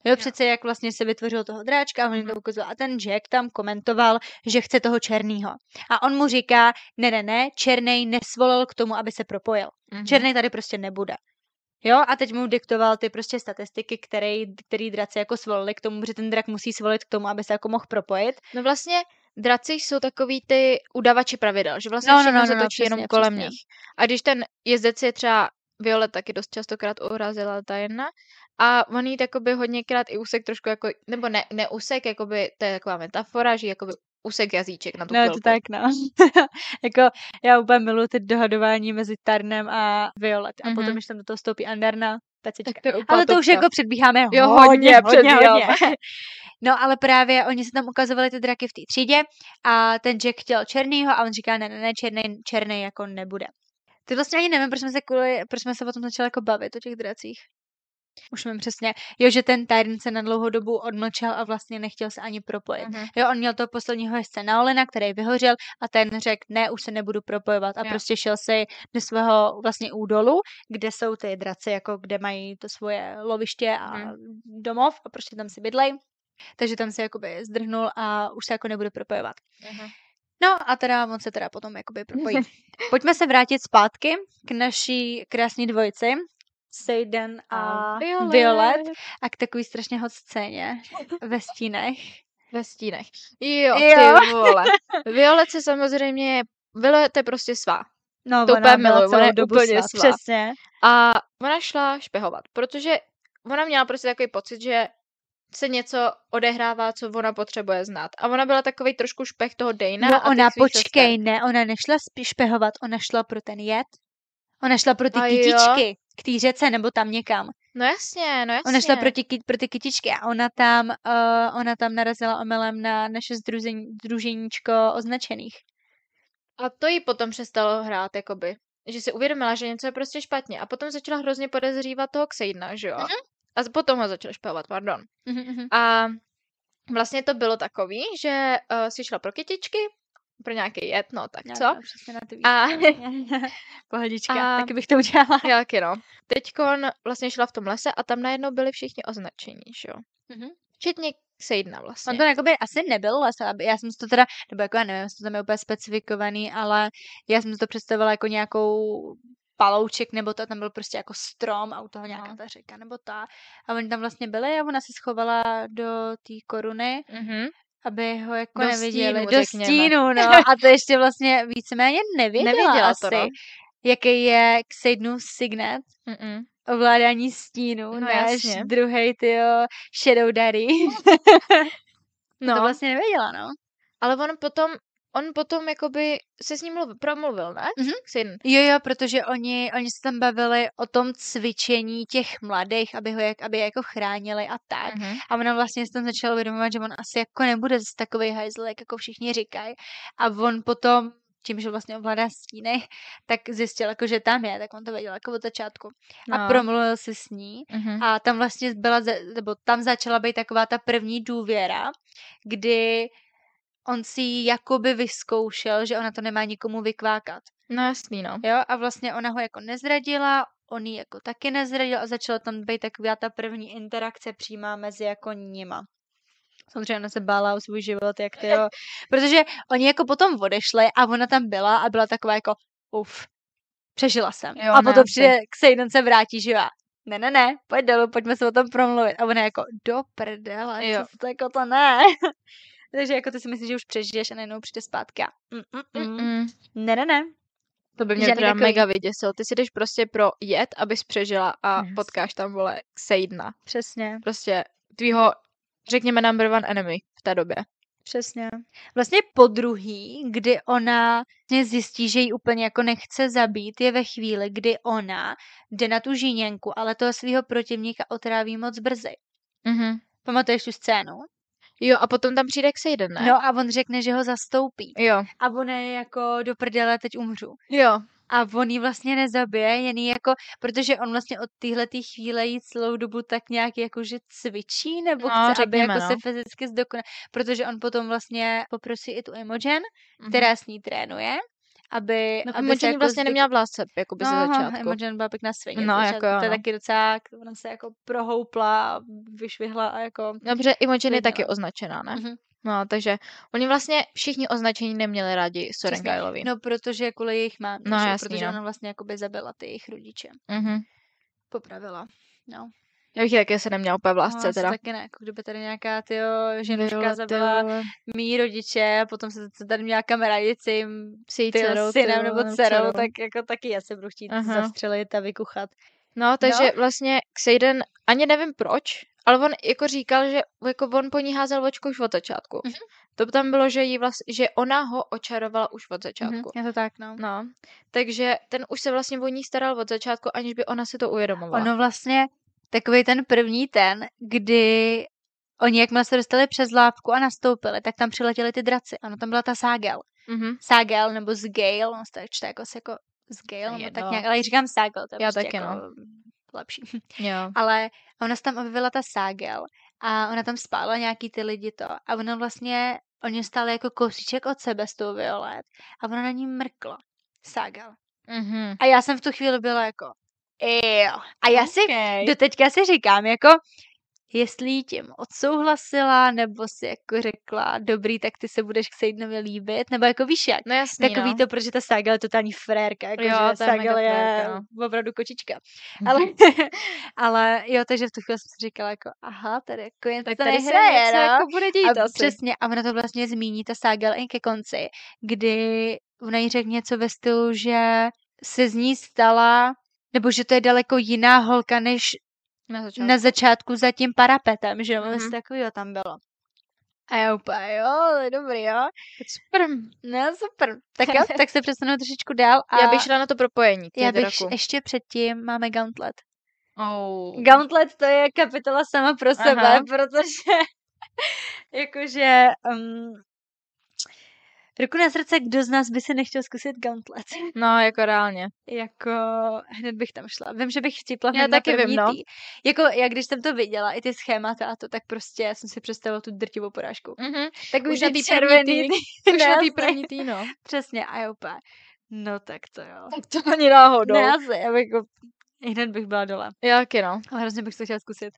Jo, přece jak vlastně se vytvořil toho dráčka a on to ukazoval. A ten Jack tam komentoval, že chce toho černýho. A on mu říká, ne, černej nesvolil k tomu, aby se propojil. Černej tady prostě nebude. Jo, a teď mu diktoval ty prostě statistiky, který draci jako svolili k tomu, že ten drak musí svolit k tomu, aby se jako mohl propojit. No vlastně draci jsou takový ty udavači pravidel, že vlastně všechno se točí jenom kolem nich. A když ten jezdec je třeba Violet taky dost častokrát urazila Tyrna a on jí takoby hodněkrát i úsek trošku jako, nebo ne úsek, jakoby, to je taková metafora, že jakoby úsek jazyček na tu chvilku. No, to tak, no. Jako, já úplně miluji ty dohadování mezi Tyrnem a Violet. A potom, když tam do toho stoupí Andarna, pecička. Ale to už jako předbíháme hodně. No, ale právě oni se tam ukazovali ty draky v té třídě a ten Jack chtěl černýho a on říká, ne, černý jako nebude. Ty vlastně ani nevím, proč jsme se o tom začali jako bavit o těch dracích. Už vím přesně. Jo, že ten Tyrn se na dlouhou dobu odmlčel a vlastně nechtěl se ani propojit. Jo, on měl toho posledního jezdce Naolina, který vyhořel a ten řekl, ne, už se nebudu propojovat a prostě šel si do svého vlastně údolu, kde jsou ty draci, jako kde mají to svoje loviště a domov a prostě tam si bydlej. Takže tam se jakoby zdrhnul a už se jako nebude propojovat. Mhm. No a teda on se teda potom jakoby propojí. Pojďme se vrátit zpátky k naší krásné dvojici. Sejden a Violet a k takový strašně hot scéně ve stínech. Ve stínech. Jo, Jo. ty vole. Violet se samozřejmě, Violet je prostě svá. No, To ona úplně byla miluju, ona celou je dobu úplně svá, svá. přesně. A ona šla špehovat, protože ona měla prostě takový pocit, že se něco odehrává, co ona potřebuje znát. A ona byla takový trošku špech toho Dana No a těch ona, svých počkej, sester. ne, ona nešla špehovat, ona šla pro ten jed. Ona šla pro ty A jo. kytičky k té řece nebo tam někam. No jasně, no jasně. Ona šla pro ty kytičky a ona tam narazila omylem na naše združeníčko označených. A to jí potom přestalo hrát, jakoby. Že si uvědomila, že něco je prostě špatně. A potom začala hrozně podezřívat toho Xaidena, že jo? A potom ho začala špehovat, pardon. A vlastně to bylo takový, že si šla pro kytičky, pro nějaký jed, no tak co? No, přesně na ty A pohodička, taky bych to udělala. Taky no. Teďkon vlastně šla v tom lese a tam najednou byli všichni označení, že jo? Včetně Xaidena vlastně. On to jakoby asi nebyl les, já jsem si to teda, nebo jako já nevím, jestli to tam je úplně specifikovaný, ale já jsem si to představila jako nějakou palouček, nebo to tam byl prostě jako strom a u toho nějaká ta řeka, nebo ta. A oni tam vlastně byli a ona se schovala do té koruny, aby ho jako do neviděli. Stínu, do stínu, no. A to ještě vlastně víceméně nevěděla asi, to, no. jaký je Xaidenův signet. Ovládání stínu, No, náš druhej, tyjo, Shadow Daddy. No. To vlastně nevěděla, no. Ale on potom jakoby se s ním promluvil, ne? Jo, protože oni se tam bavili o tom cvičení těch mladých, aby je jako chránili a tak. A ona vlastně se tam začala uvědomovat, že on asi jako nebude zase takovej hajzl, jak jako všichni říkají. A on potom tím, že vlastně ovládá stíny, tak zjistil, jako, že tam je, tak on to věděl jako od začátku. No. A promluvil si s ní a tam vlastně tam začala být taková ta první důvěra, kdy on si ji jakoby vyzkoušel, že ona to nemá nikomu vykvákat. No jasný, no. Jo, a vlastně ona ho jako nezradila, on ji jako taky nezradil a začala tam být taková ta první interakce přímá mezi jako nima. Samozřejmě ona se bála o svůj život, jak ty jo. Protože oni jako potom odešli a ona tam byla a byla taková jako přežila jsem. Jo, a potom přijde Xaiden se vrátí živá. Ne, pojď dolů, pojďme se o tom promluvit. A ona jako do prdele, co to jako to ne. Takže jako ty si myslíš, že už přežiješ a najednou přijde zpátky a Ne. To by mě teda mega vyděsil. Ty si jdeš prostě pro jed, abys přežila a potkáš tam, vole, Xaidena. Přesně. Prostě tvýho, řekněme, number one enemy v té době. Přesně. Vlastně podruhý, kdy ona zjistí, že ji úplně jako nechce zabít, je ve chvíli, kdy ona jde na tu žíněnku, ale toho svého protivníka otráví moc brzy. Pamatuješ tu scénu? Jo, a potom tam přijde Xaiden, ne? No a on řekne, že ho zastoupí. Jo. A ona je jako do prdele, teď umřu. Jo. A on ji vlastně nezabije, jen jako, protože on vlastně od téhletý chvíle jí celou dobu tak nějak jakože cvičí, nebo chce, aby jako se fyzicky zdokonal. Protože on potom vlastně poprosí i tu Imogen, která s ní trénuje, aby Imogen se jako vlastně neměla v lásce, jako by ze začátku. Imogen byla pěkná svině. No, jako to je taky docela, ona se jako prohoupla, vyšvihla a jako... Dobře, Imogen je taky označená, ne? No, takže oni vlastně všichni označení neměli rádi Sorengailovi. No, protože kvůli jejich mámě, no, jasný, protože ona vlastně jakoby zabila ty jejich rodiče. Popravila, no. Já bych taky se neměla úplně v lásce, teda. Taky ne, jako kdyby tady nějaká ženožka zabila mý rodiče a potom se tady měla kamarádit s jejím synem nebo dcerou, tak jako taky já se budu chtít zastřelit a vykuchat. No, takže vlastně Xaiden, ani nevím proč, ale on jako říkal, že jako on po ní házel očko už od začátku. To tam bylo, že ona ho očarovala už od začátku. Je to tak, no. Takže ten už se vlastně o ní staral od začátku, aniž by ona si to uvědomovala. Ono vlastně takový ten první kdy oni jakmile se dostali přes lávku a nastoupili, tak tam přiletěli ty draci. Ano, tam byla ta Ságel. Ságel nebo Sgail, on se to čte jako Sgail, nebo tak nějak, ale říkám Ságel, to je prostě jako lepší. Jo. Ale ona se tam objevila ta Ságel a ona tam spála nějaký ty lidi to a ona vlastně, oni stáli jako kousíček od sebe s tou Violet a ona na ní mrkla. Ságel. A já jsem v tu chvíli byla jako jo. A já si doteďka si říkám, jako jestli jí tím odsouhlasila, nebo si jako řekla, dobrý, tak ty se budeš k Seidnovi líbit, nebo jako víš jak. No jasný, Takový no. to, protože ta Saga je totální frérka, Jo, jakože to je mega Saga je frérka, no. opravdu kočička. Ale jo, takže v tu chvíli jsem si říkala jako, aha, tady jako jen Tak to tady se nehraje, něco no. jako bude dít A asi. přesně, a ona to vlastně zmíní, ta Saga i ke konci, kdy ona jí řekne něco ve stylu, že se z ní stala, nebo že to je daleko jiná holka, než na začátku za tím parapetem, že jo, vlastně takovýho tam bylo. A já úplně, jo, to je dobrý, jo. Super. No, super. Tak jo, tak se přesunu trošičku dál. A Já bych šla na to propojení. já bych ještě předtím máme Gauntlet. Oh. Gauntlet to je kapitola sama pro sebe, protože jakože ruku na srdce, kdo z nás by se nechtěl zkusit Gauntlet? No, jako reálně. Jako hned bych tam šla. Vím, že bych chcípla Já taky vím, no. Jako já když jsem to viděla, i ty schémata a to, tak prostě já jsem si představila tu drtivou porážku. Tak už ty na červený už na tý první tý, no. Přesně, a úplně. No tak to jo. Tak to ani náhodou. Ne, asi, já bych hned bych byla dole. Já taky, no. Ale hrozně bych to chtěla zkusit.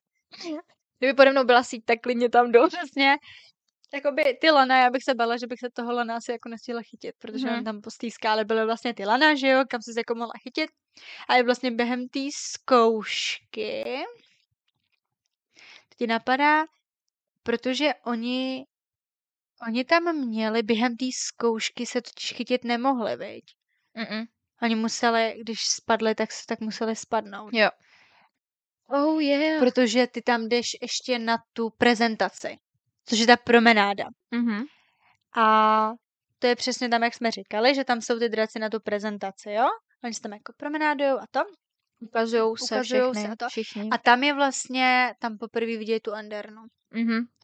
Kdyby pode mnou byla síť, tak klidně tam jdu. Přesně. Jakoby ty lana, já bych se bála, že bych se toho lana asi jako nestihla chytit, protože tam po té skále byly vlastně ty lana, že jo, kam se jako mohla chytit. A je vlastně během té zkoušky ti napadá, protože oni tam měli, během té zkoušky se totiž chytit nemohli, viď? Oni museli, když spadli, tak museli spadnout. Jo. Oh yeah. Protože ty tam jdeš ještě na tu prezentaci, což je ta promenáda. A to je přesně tam, jak jsme říkali, že tam jsou ty draci na tu prezentaci, jo? Oni se tam jako promenádujou a to. Ukazujou se všichni. A tam je vlastně, tam poprvé vidějí tu Andernu.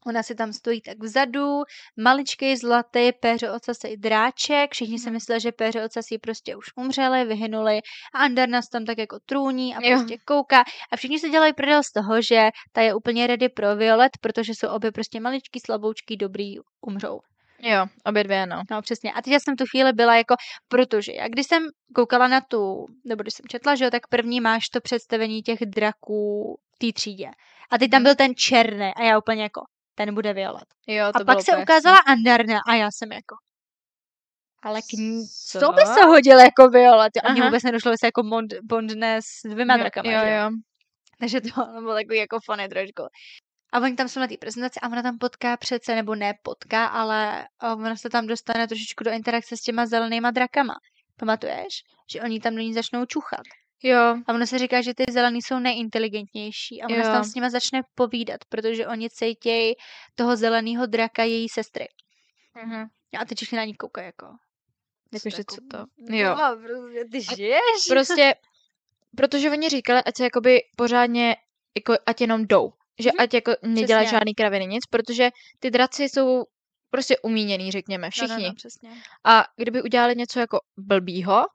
Ona si tam stojí tak vzadu, maličkej zlatý péřoocasej dráček, všichni si mysleli, že péřoocasí prostě už umřeli, vyhynuli a Anderna se tam tak jako trůní a prostě kouká a všichni se dělají prdel z toho, že ta je úplně ready pro Violet, protože jsou obě prostě maličký, slaboučký, dobrý, umřou. Jo, obě dvě, no. No, přesně. A teď já jsem tu chvíli byla jako, protože já když jsem koukala na tu, nebo když jsem četla, že jo, tak první máš to představení těch draků v té třídě. A teď tam byl ten černý a já úplně jako, ten bude Violet. Jo, to a pak se ukázala Anderna a já jsem jako, ale co by se hodil jako Violet? A mně vůbec nedošlo, že se jako bondne s dvěma drakama. Jo. Takže to bylo takový jako funny trošku. A oni tam jsou na té prezentaci a ona tam potká přece, nebo ne potká, ale ona se tam dostane trošičku do interakce s těma zelenýma drakama. Pamatuješ? Že oni tam do ní začnou čuchat. Jo. A ono se říká, že ty zelený jsou nejinteligentnější. A ona se tam s nima začne povídat, protože oni cítějí toho zeleného draka její sestry. A ty všichni na ní koukají jako... Jakože co to? Jo. Prostě ty žiješ? Prostě, protože oni říkali, ať se jakoby pořádně, jako ať jenom jdou. Že ať jako nedělají žádný kraviny nic, protože ty draci jsou prostě umíněný, řekněme, všichni. No, přesně. A kdyby udělali něco jako blbýho,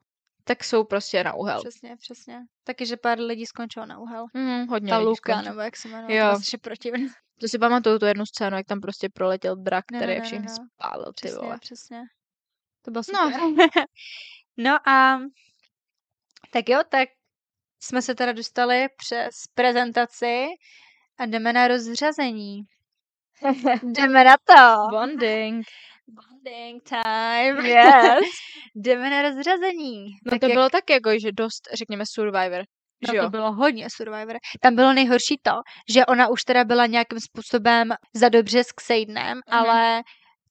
tak jsou prostě na úhel. Přesně. Taky, že pár lidí skončilo na úhel. Hodně ta lidí Luka, skončilo. nebo jak se jmenuje, jo. vlastně protivný. To si pamatuju tu jednu scénu, jak tam prostě proletěl drak, který všechny spálil, ty vole. Přesně. To bylo super. No a tak jo, tak jsme se teda dostali přes prezentaci a jdeme na rozřazení. Jdeme na to. Bonding time. Yes. Jdeme na rozřazení. No tak to bylo taky jako, že dost, řekněme, Survivor. No to bylo hodně Survivor. Tam bylo nejhorší to, že ona už teda byla nějakým způsobem za dobře s Xadenem, ale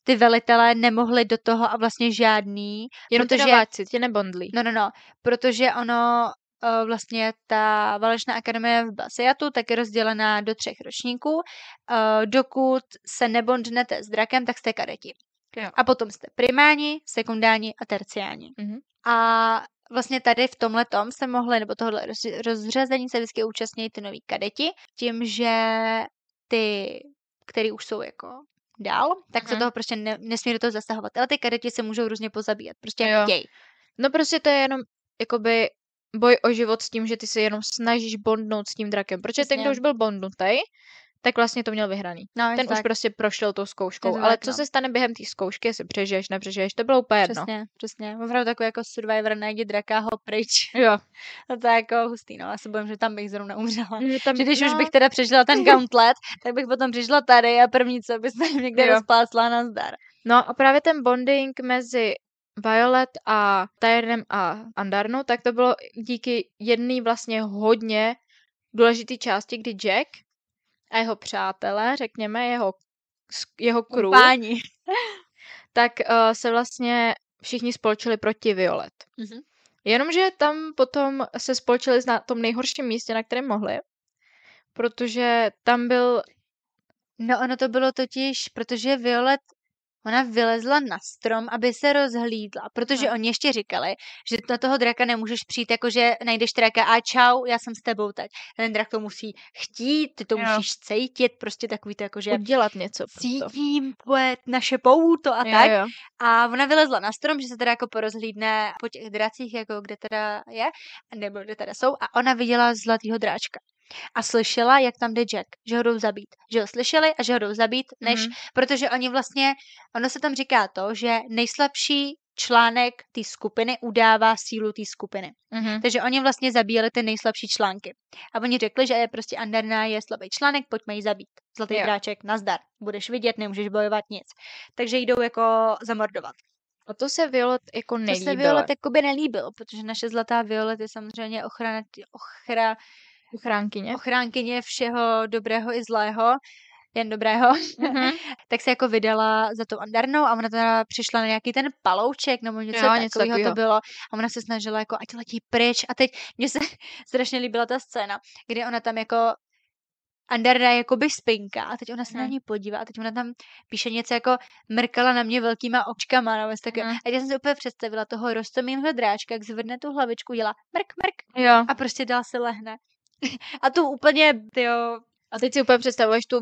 ty velitelé nemohli do toho a vlastně žádný. Jenom protože váci, tě nebondlí. No, protože ono vlastně ta válečná akademie v Basiatu tak je rozdělená do 3 ročníků. Dokud se nebondnete s drakem, tak jste kadeti. Jo. A potom jste primáni, sekundáni a terciáni. A vlastně tady v tomhletom se mohli, nebo tohle rozřazení se vždycky účastní ty noví kadeti, tím, že ty, který už jsou jako dál, tak se toho prostě nesmí do toho zasahovat. Ale ty kadeti se můžou různě pozabíjet, prostě jak chtějí. No prostě to je jenom jakoby boj o život s tím, že ty se jenom snažíš bondnout s tím drakem. Protože ten, kdo už byl bondnutý, tak vlastně to měl vyhraný. No, Ten už tak. prostě prošel tou zkouškou, to ale tak, co no. se stane během té zkoušky, jestli přežiješ, nepřežiješ, to bylo úplně jedno. Přesně. Opravdu takový jako Survivor, najdi draka, ho pryč. Jo. No to je jako hustý, no. Já se bojím, že tam bych zrovna umřela. Že tam, Že když už bych teda přežila ten gauntlet, tak bych potom přišla tady a první, co bys tam někde Jo. rozplásla nazdar. No a právě ten bonding mezi Violet a Tyronem a Andarnou, tak to bylo díky jedné vlastně hodně důležité části, kdy Jack a jeho přátelé, řekněme, jeho crew, Páni. tak se vlastně všichni spolčili proti Violet. Mhm. Jenomže tam potom se spolčili na tom nejhorším místě, na kterém mohli, protože tam byl... No ono to bylo totiž, protože Violet, ona vylezla na strom, aby se rozhlídla, protože oni ještě říkali, že na toho draka nemůžeš přijít, jakože najdeš draka a čau, já jsem s tebou teď. Ten drak to musí chtít, ty to musíš cítit, prostě takový to jakože udělat něco. cítím naše pouto a tak. Jo. A ona vylezla na strom, že se teda jako porozhlídne po těch dracích, jako kde teda je, nebo kde teda jsou, a ona viděla zlatýho dráčka. A slyšela, jak tam jde Jack, že ho jdou zabít. Že ho slyšeli a že ho jdou zabít, než, protože oni vlastně, ono se tam říká to, že nejslabší článek té skupiny udává sílu té skupiny. Takže oni vlastně zabíjeli ty nejslabší články. A oni řekli, že je prostě Andarna je slabý článek, pojďme ji zabít. Zlatý dráček, nazdar. Budeš vidět, nemůžeš bojovat nic. Takže jdou jako zamordovat. A to se Violet jako nelíbilo. To se Violet jakoby nelíbilo, protože naše zlatá Violet je samozřejmě ochránkyně všeho dobrého i zlého, jen dobrého, tak se jako vydala za tou Andarnou a ona teda přišla na nějaký ten palouček nebo něco takového to bylo a ona se snažila jako ať letí pryč a teď mně se strašně líbila ta scéna, kdy ona tam jako Andarna jakoby spinká a teď ona se na ní podívá a teď ona tam píše něco jako mrkala na mě velkýma očkama nebo tak. A já jsem si úplně představila toho rostomilého dráčka, jak zvedne tu hlavičku, dělá mrk a prostě dál se lehne. A tu úplně, tyjo... A teď si úplně představuješ tu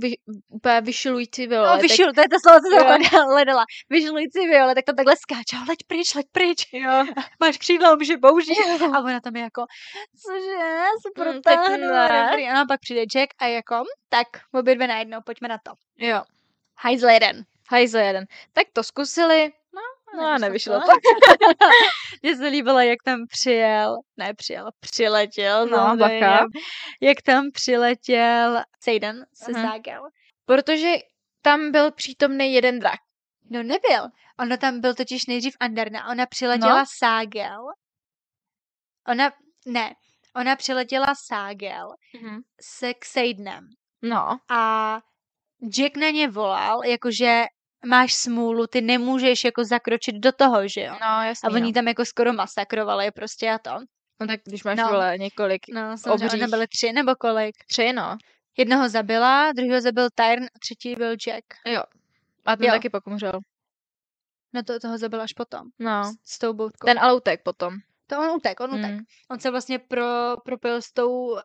úplně vyšilující Violet. No, to je to slovo, co jsem hledala. Vyšilující Violet, tak to takhle skáče. Leď pryč. Jo. Máš křídla, může použít. A ona tam je jako, cože, se protáhnu. A pak přijde Jack a jako, tak, obě dvě najednou, pojďme na to. Jo. Hajzle jeden. Tak to zkusili. No a nevyšlo to. Mně se líbilo, jak tam přiletěl. No, bacha. Jak tam přiletěl Sejden se Ságel. Protože tam byl přítomný jeden drak. No nebyl. Ono tam byl totiž nejdřív Andarna. Ona přiletěla Ságel. Ona přiletěla Ságel se Xadenem. No. A Jack na ně volal, jakože máš smůlu, ty nemůžeš jako zakročit do toho, že jo? No, jasný. A oni tam jako skoro masakrovali prostě a to. No tak když máš vole několik obřích. Ona byly 3 nebo kolik? 3, no. Jednoho zabila, druhého zabil Tyron a třetí byl Jack. Jo. A ten taky pak umřel. No toho zabil až potom. No. S tou boutkou. Ten ale utek potom. To on utek. On se vlastně propil s tou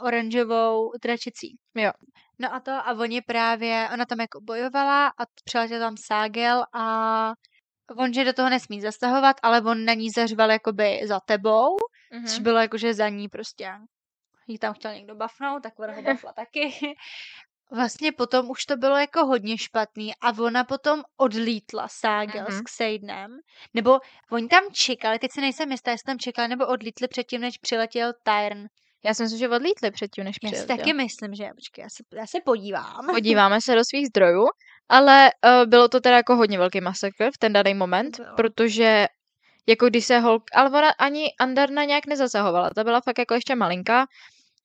oranžovou dračicí. Jo. No a oni právě, ona tam jako bojovala a přiletěl tam Ságel a on, že do toho nesmí zasahovat, ale on na ní zařval jakoby za tebou, což bylo jakože za ní prostě. Jí tam chtěl někdo bafnout, tak ona ho bafla taky. Vlastně potom už to bylo jako hodně špatný a ona potom odlítla Ságel s Xadenem. Nebo oni tam čekali, teď se nejsem jistá, jestli tam čekali nebo odlítli předtím, než přiletěl Tyron. Já si myslím, že odlítli předtím, než přiletěl. Já si taky myslím, že počkej, já se podívám. Podíváme se do svých zdrojů, ale bylo to teda jako hodně velký masakr v ten daný moment, protože jako když se ale ona ani Andarna nějak nezasahovala, ta byla fakt jako ještě malinká.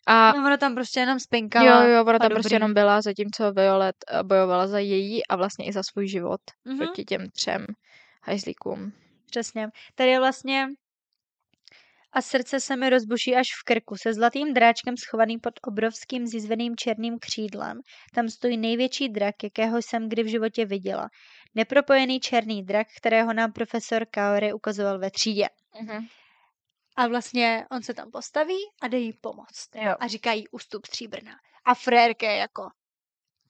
A no, ona tam prostě jenom spinkala. Jo, ona tam prostě jenom byla, zatímco Violet bojovala za její a vlastně i za svůj život proti těm 3 hajzlíkům. Přesně. Tady je vlastně a srdce se mi rozbuší až v krku. Se zlatým dráčkem schovaným pod obrovským zizveným černým křídlem. Tam stojí největší drak, jakého jsem kdy v životě viděla. Nepropojený černý drak, kterého nám profesor Kaori ukazoval ve třídě. A vlastně on se tam postaví a jde jí pomoct. Jo. A říká jí ústup stříbrná. A frérke jako,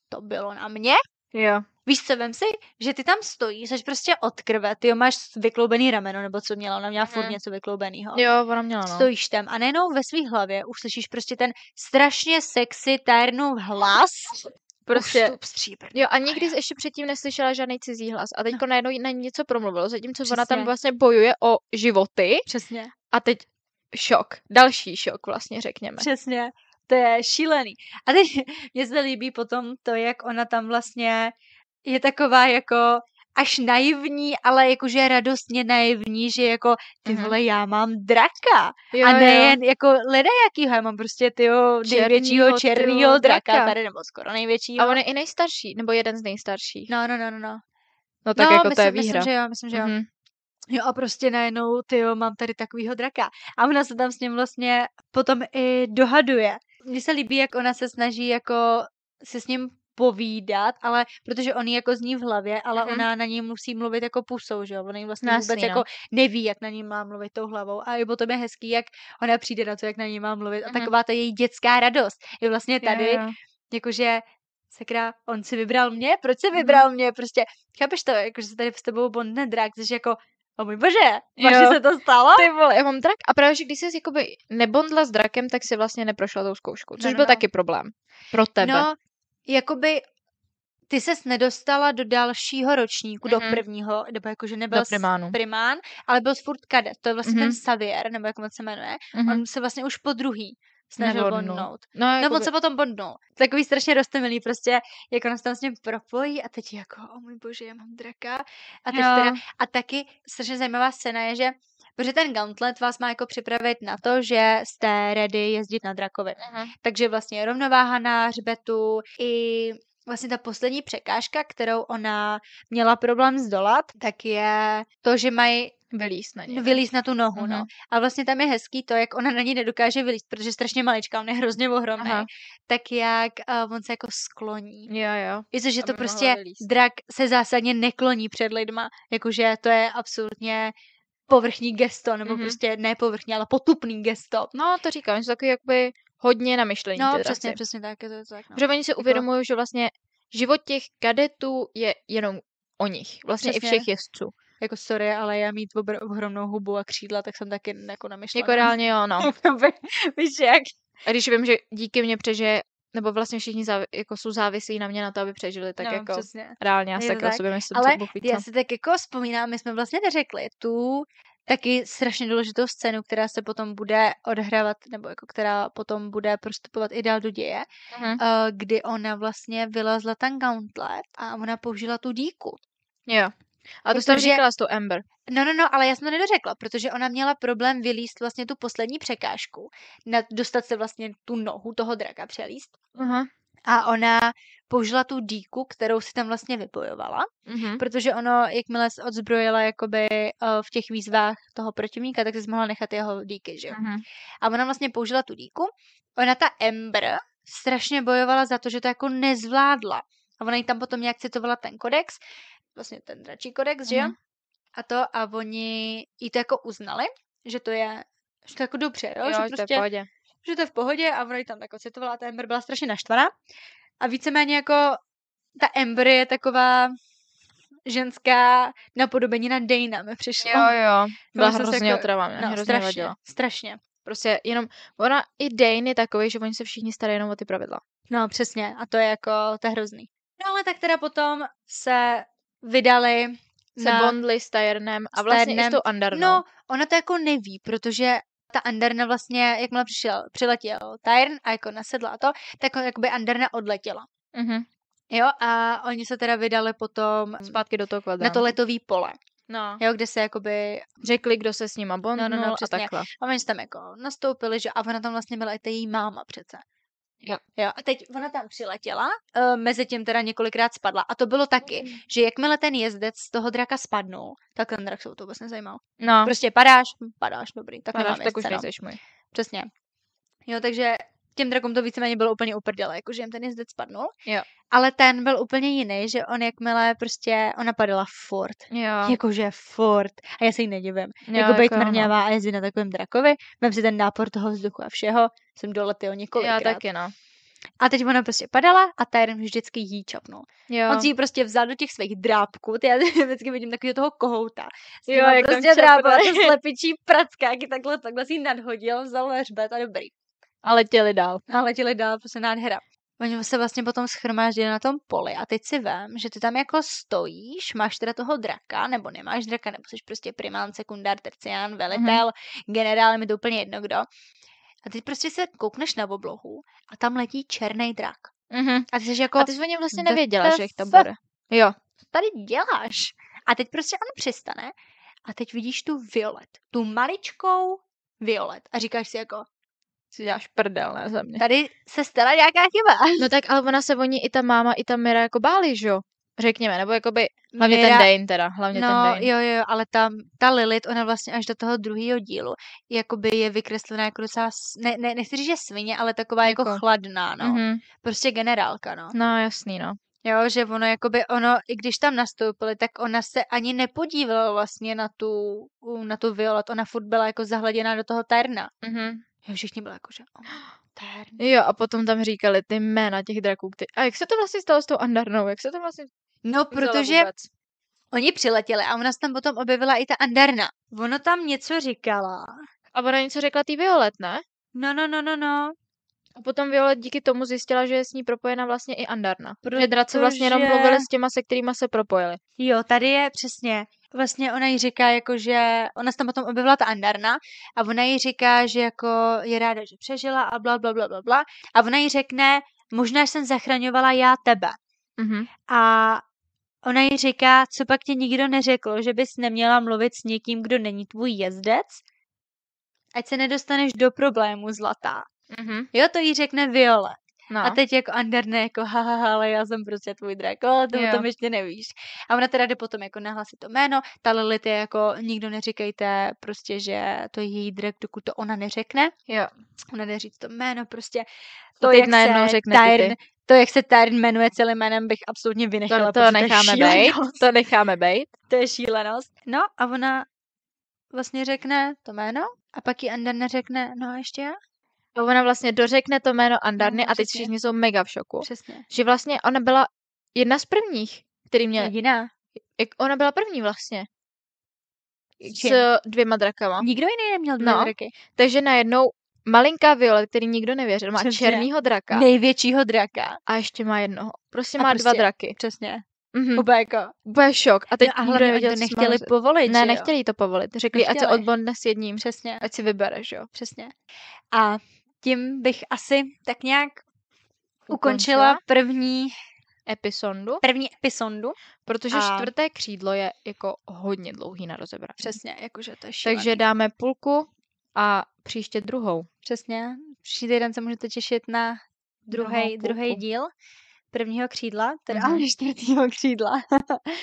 to bylo na mě? Jo. Víš co, vem si, že ty tam stojíš, jsi prostě od krve, ty máš vykloubený rameno, nebo co měla, ona měla furt něco vykloubenýho. Jo, ona měla, no. Stojíš tam a nejenom ve svých hlavě už slyšíš prostě ten strašně sexy Tyrnův hlas, Prostě, Ústup stříbrný. jo, a nikdy jsi ještě předtím neslyšela žádný cizí hlas. A teďko najednou na ní něco promluvilo, zatímco ona tam Přesně. vlastně bojuje o životy. Přesně. A teď šok. Další šok vlastně, řekněme. Přesně. To je šílený. A teď mně se líbí potom to, jak ona tam vlastně je taková jako až naivní, ale jakože radostně naivní, že jako ty vole, já mám draka. Jo, A nejen jako ledajakýho, já mám prostě tyho největšího černýho draka tady, nebo skoro největšího. A on je i nejstarší, nebo jeden z nejstarších. No. No tak jako to je výhra. Myslím, že jo. Jo a prostě najednou, tyjo, mám tady takovýho draka. A ona se tam s ním vlastně potom i dohaduje. Mně se líbí, jak ona se snaží jako se s ním povídat, ale protože on je jako zní v hlavě, ale ona na ní musí mluvit jako pusou, že jo? Ona jí vlastně vůbec jako neví, jak na ní má mluvit tou hlavou. A je potom je hezký, jak ona přijde na to, jak na ní má mluvit. A taková ta její dětská radost je vlastně tady, jakože sakra, on si vybral mě? Proč si vybral mě? Prostě, chápeš to, jakože se tady s tebou bondne drak, jsi jako, o můj bože, vaši se to stalo? Ty vole, já mám drak. A právě, že když jsi jakoby nebondla s drakem, tak si vlastně neprošla tou zkoušku, což byl taky problém pro tebe. No, jakoby ty ses nedostala do dalšího ročníku, do prvního, nebo jakože nebyl primán, ale byl furt kadet. To je vlastně ten Xavier, nebo jak moc se jmenuje. On se vlastně už po druhý snažil bondnout. No on se potom bondnul. Takový strašně roztomilý, prostě, jak ona se tam s ním propojí a teď jako, o můj bože, já mám draka. A teď teda, a taky strašně zajímavá scéna je, že protože ten gauntlet vás má jako připravit na to, že jste ready jezdit na drakovi. Takže vlastně rovnováha na hřbetu i vlastně ta poslední překážka, kterou ona měla problém zdolat, tak je to, že mají vylízt na tu nohu, no. A vlastně tam je hezký to, jak ona na ní nedokáže vylízt, protože je strašně maličká, on je hrozně ohromný. Tak jak on se jako skloní. Jo. Víš, že to prostě drak se zásadně nekloní před lidma, jakože to je absolutně povrchní gesto, nebo prostě ne povrchní, ale potupný gesto. No, to říkám, že to takový jakoby hodně na myšlení. No, přesně tak, je to tak. No. Protože oni si uvědomují, že vlastně život těch kadetů je jenom o nich. Vlastně přesně. I všech jezdců. Jako sorry, ale já mít ohromnou hubu a křídla, tak jsem taky jako namyšlená. Jako reálně jo, no. Víš jak? A když vím, že díky mně přežije, nebo vlastně všichni jako jsou závislí na mě na to, aby přežili, tak jako přesně. Reálně já se jako sobě myslím, ale já si tak jako vzpomínám, my jsme vlastně neřekli tu taky strašně důležitou scénu, která se potom bude odhrávat, nebo jako která potom bude prostupovat i dál do děje, kdy ona vlastně vylezla ten gauntlet a ona použila tu dýku. Jo. A to jsi tam říkala s tou Amber. No, ale já jsem to nedořekla, protože ona měla problém vylízt vlastně tu poslední překážku, dostat se vlastně tu nohu toho draka přelíst. A ona použila tu dýku, kterou si tam vlastně vybojovala, protože ono, jakmile se odzbrojila jakoby v těch výzvách toho protivníka, tak si mohla nechat jeho dýky, že jo. A ona vlastně použila tu dýku. Ona ta Amber strašně bojovala za to, že to jako nezvládla. A ona jí tam potom nějak citovala ten kodex, vlastně ten dračí kodex, že jo. A oni jí to jako uznali, že to je jako dobře, jo, že prostě, že to je v pohodě a ona jí tam jako citovala a ta Amber byla strašně naštvaná. A víceméně jako ta Amber je taková ženská napodobenina Dana mi přišlo. Jo. Byla hrozně otrava, mě hrozně vadila. Strašně. Prostě jenom, ona i Dane je takový, že oni se všichni starají jenom o ty pravidla. No přesně a to je jako, to je hrozný. No ale tak teda potom se vydali se bondli s Tyrnem a vlastně i s tou Andarnou. No, ona to jako neví, protože ta Andarna vlastně, jakmile přiletěl Tyrn a jako nasedla a to, tak jakoby Andarna odletěla. Jo, a oni se teda vydali potom zpátky do toho kvadrántu. Na to letový pole. No. Jo, kde se jakoby řekli, kdo se s nima bondnul a takhle. A oni tam jako nastoupili, že a ona tam vlastně byla i ta její máma přece. Jo. A teď ona tam přiletěla, mezi tím teda několikrát spadla. A to bylo taky, že jakmile ten jezdec z toho draka spadnul, tak ten drak se o to vůbec nezajímal. No. Prostě padáš, dobrý. Tak tak už nejseš můj. Přesně. Jo, takže těm drakům to víceméně bylo úplně uprdele, jakože jim ten jezdec spadnul. Jo. Ale ten byl úplně jiný, že on jakmile prostě, ona padala furt. Jo. Jakože furt. A já se jí nedivím. Jako být mrňavá a jezdit na takovém drakovi, vem si ten nápor toho vzduchu a všeho, jsem doletěl několikrát. Já taky, no. A teď ona prostě padala a Tyrion vždycky jí čapnul. Jo. On si ji prostě vzal do těch svých drápků. Já vždycky vidím takového toho kohouta. Jo, jak prostě drápal, to slepičí prackáky, takhle si ji nadhodil, vzal hřbet a dobrý. A letěli dál. Prostě nádhera. Oni se vlastně potom shromáždili na tom poli a teď si vem, že ty tam jako stojíš, máš teda toho draka, nebo nemáš draka, nebo jsi prostě primán, sekundár, tercián, velitel, generál, mi to úplně jedno kdo. A teď prostě se koukneš na oblohu a tam letí černý drak. A ty jsi jako... A ty jsi o něm vlastně nevěděla, že jich tam bude. Jo. Co tady děláš? A teď prostě on přistane a teď vidíš tu Violet, tu maličkou Violet a říkáš si jako, Si děláš prdel, ne, za mě. tady se stala nějaká chyba. No tak, ale ona se o ní i ta máma, i ta Mira jako báli, že jo? Řekněme, nebo jakoby, hlavně Mira- ten Dane teda, hlavně ten Dane. Jo, ale ta Lilith, ona vlastně až do toho druhého dílu, jakoby je vykreslená jako docela, nechci říct, že svině, ale taková jako chladná, no. Prostě generálka, no. No, jasný, no. Jo, že ono, i když tam nastoupili, tak ona se ani nepodívala vlastně na tu Violet, ona furt byla jako zahleděná do toho Terna. Jo, všichni byli jako, že Tern. Jo, a potom tam říkali ty jména těch draků. A jak se to vlastně stalo s tou Andarnou? Jak se to vlastně No, protože vůbec? oni přiletěli a ona se tam potom objevila i ta Andarna. Ono tam něco říkala. A ona něco řekla tý Violet, ne? No. A potom Violet díky tomu zjistila, že je s ní propojena vlastně i Andarna. Protože draci vlastně jenom Protože- mluvili s těma, se kterýma se propojili. Jo, tady je přesně. Vlastně ona jí říká, jako, že ona se tam potom objevila ta Andarna a ona jí říká, že jako je ráda, že přežila a bla, bla, bla, bla, bla. A ona jí řekne, možná jsem zachraňovala já tebe. A ona jí říká, co pak ti nikdo neřekl, že bys neměla mluvit s někým, kdo není tvůj jezdec? Ať se nedostaneš do problému, zlatá. Jo, to jí řekne Violet. No. A teď jako Anderna jako ale já jsem prostě tvůj drak, to o tom ještě nevíš. A ona teda jde potom jako nahlásit to jméno, ta Lilith je jako nikdo neříkejte prostě, že to je její drak, dokud to ona neřekne. Jo. Ona jde říct to jméno prostě. To teď najednou řekne ty. To, jak se Tyrn jmenuje celým jménem, bych absolutně vynechala. To necháme bejt. To necháme bejt. To je šílenost. No a ona vlastně řekne to jméno a pak jí Anderna řekne, no a ještě já? A ona vlastně dořekne to jméno Andarny No, a teď přesně. všichni jsou mega v šoku. Přesně. Že vlastně ona byla jedna z prvních, který měl... Jediná. Ona byla první vlastně. Čím? S 2 drakama. Nikdo jiný neměl 2 draky. Takže najednou malinká Violet, který nikdo nevěřil, má Přesně. černýho draka Největšího draka. a ještě má jednoho. Prostě A má 2 prostě- draky. Přesně. Mhm. Úplně jako. Bude šok. A teď No a nikdo hlavně oni nevěděl, to co nechtěli má říct. povolit, Ne, že jo? nechtěli jí to povolit. Řekli, ať se Nechtěli. odbondne s jedním, Přesně. ať si vybereš, jo. Přesně. A tím bych asi tak nějak ukončila první epizodu. Protože A- 4. křídlo je jako hodně dlouhý na rozebrání. Přesně, jakože to je šílený. Takže dáme půlku a příště druhou. Přesně. Příští týden se můžete těšit na druhý půlku. díl prvního křídla, teda 4. křídla.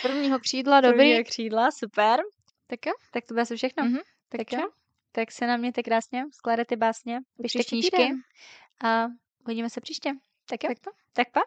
Prvního křídla, dobrý. Prvního křídla, super. Tak jo. Tak to bude asi všechno. Mhm. Tak jo. Tak se na mějte krásně, skladejte básně, pište Příští knížky týden. a uvidíme se příště. Tak jo. Tak to. Tak pa.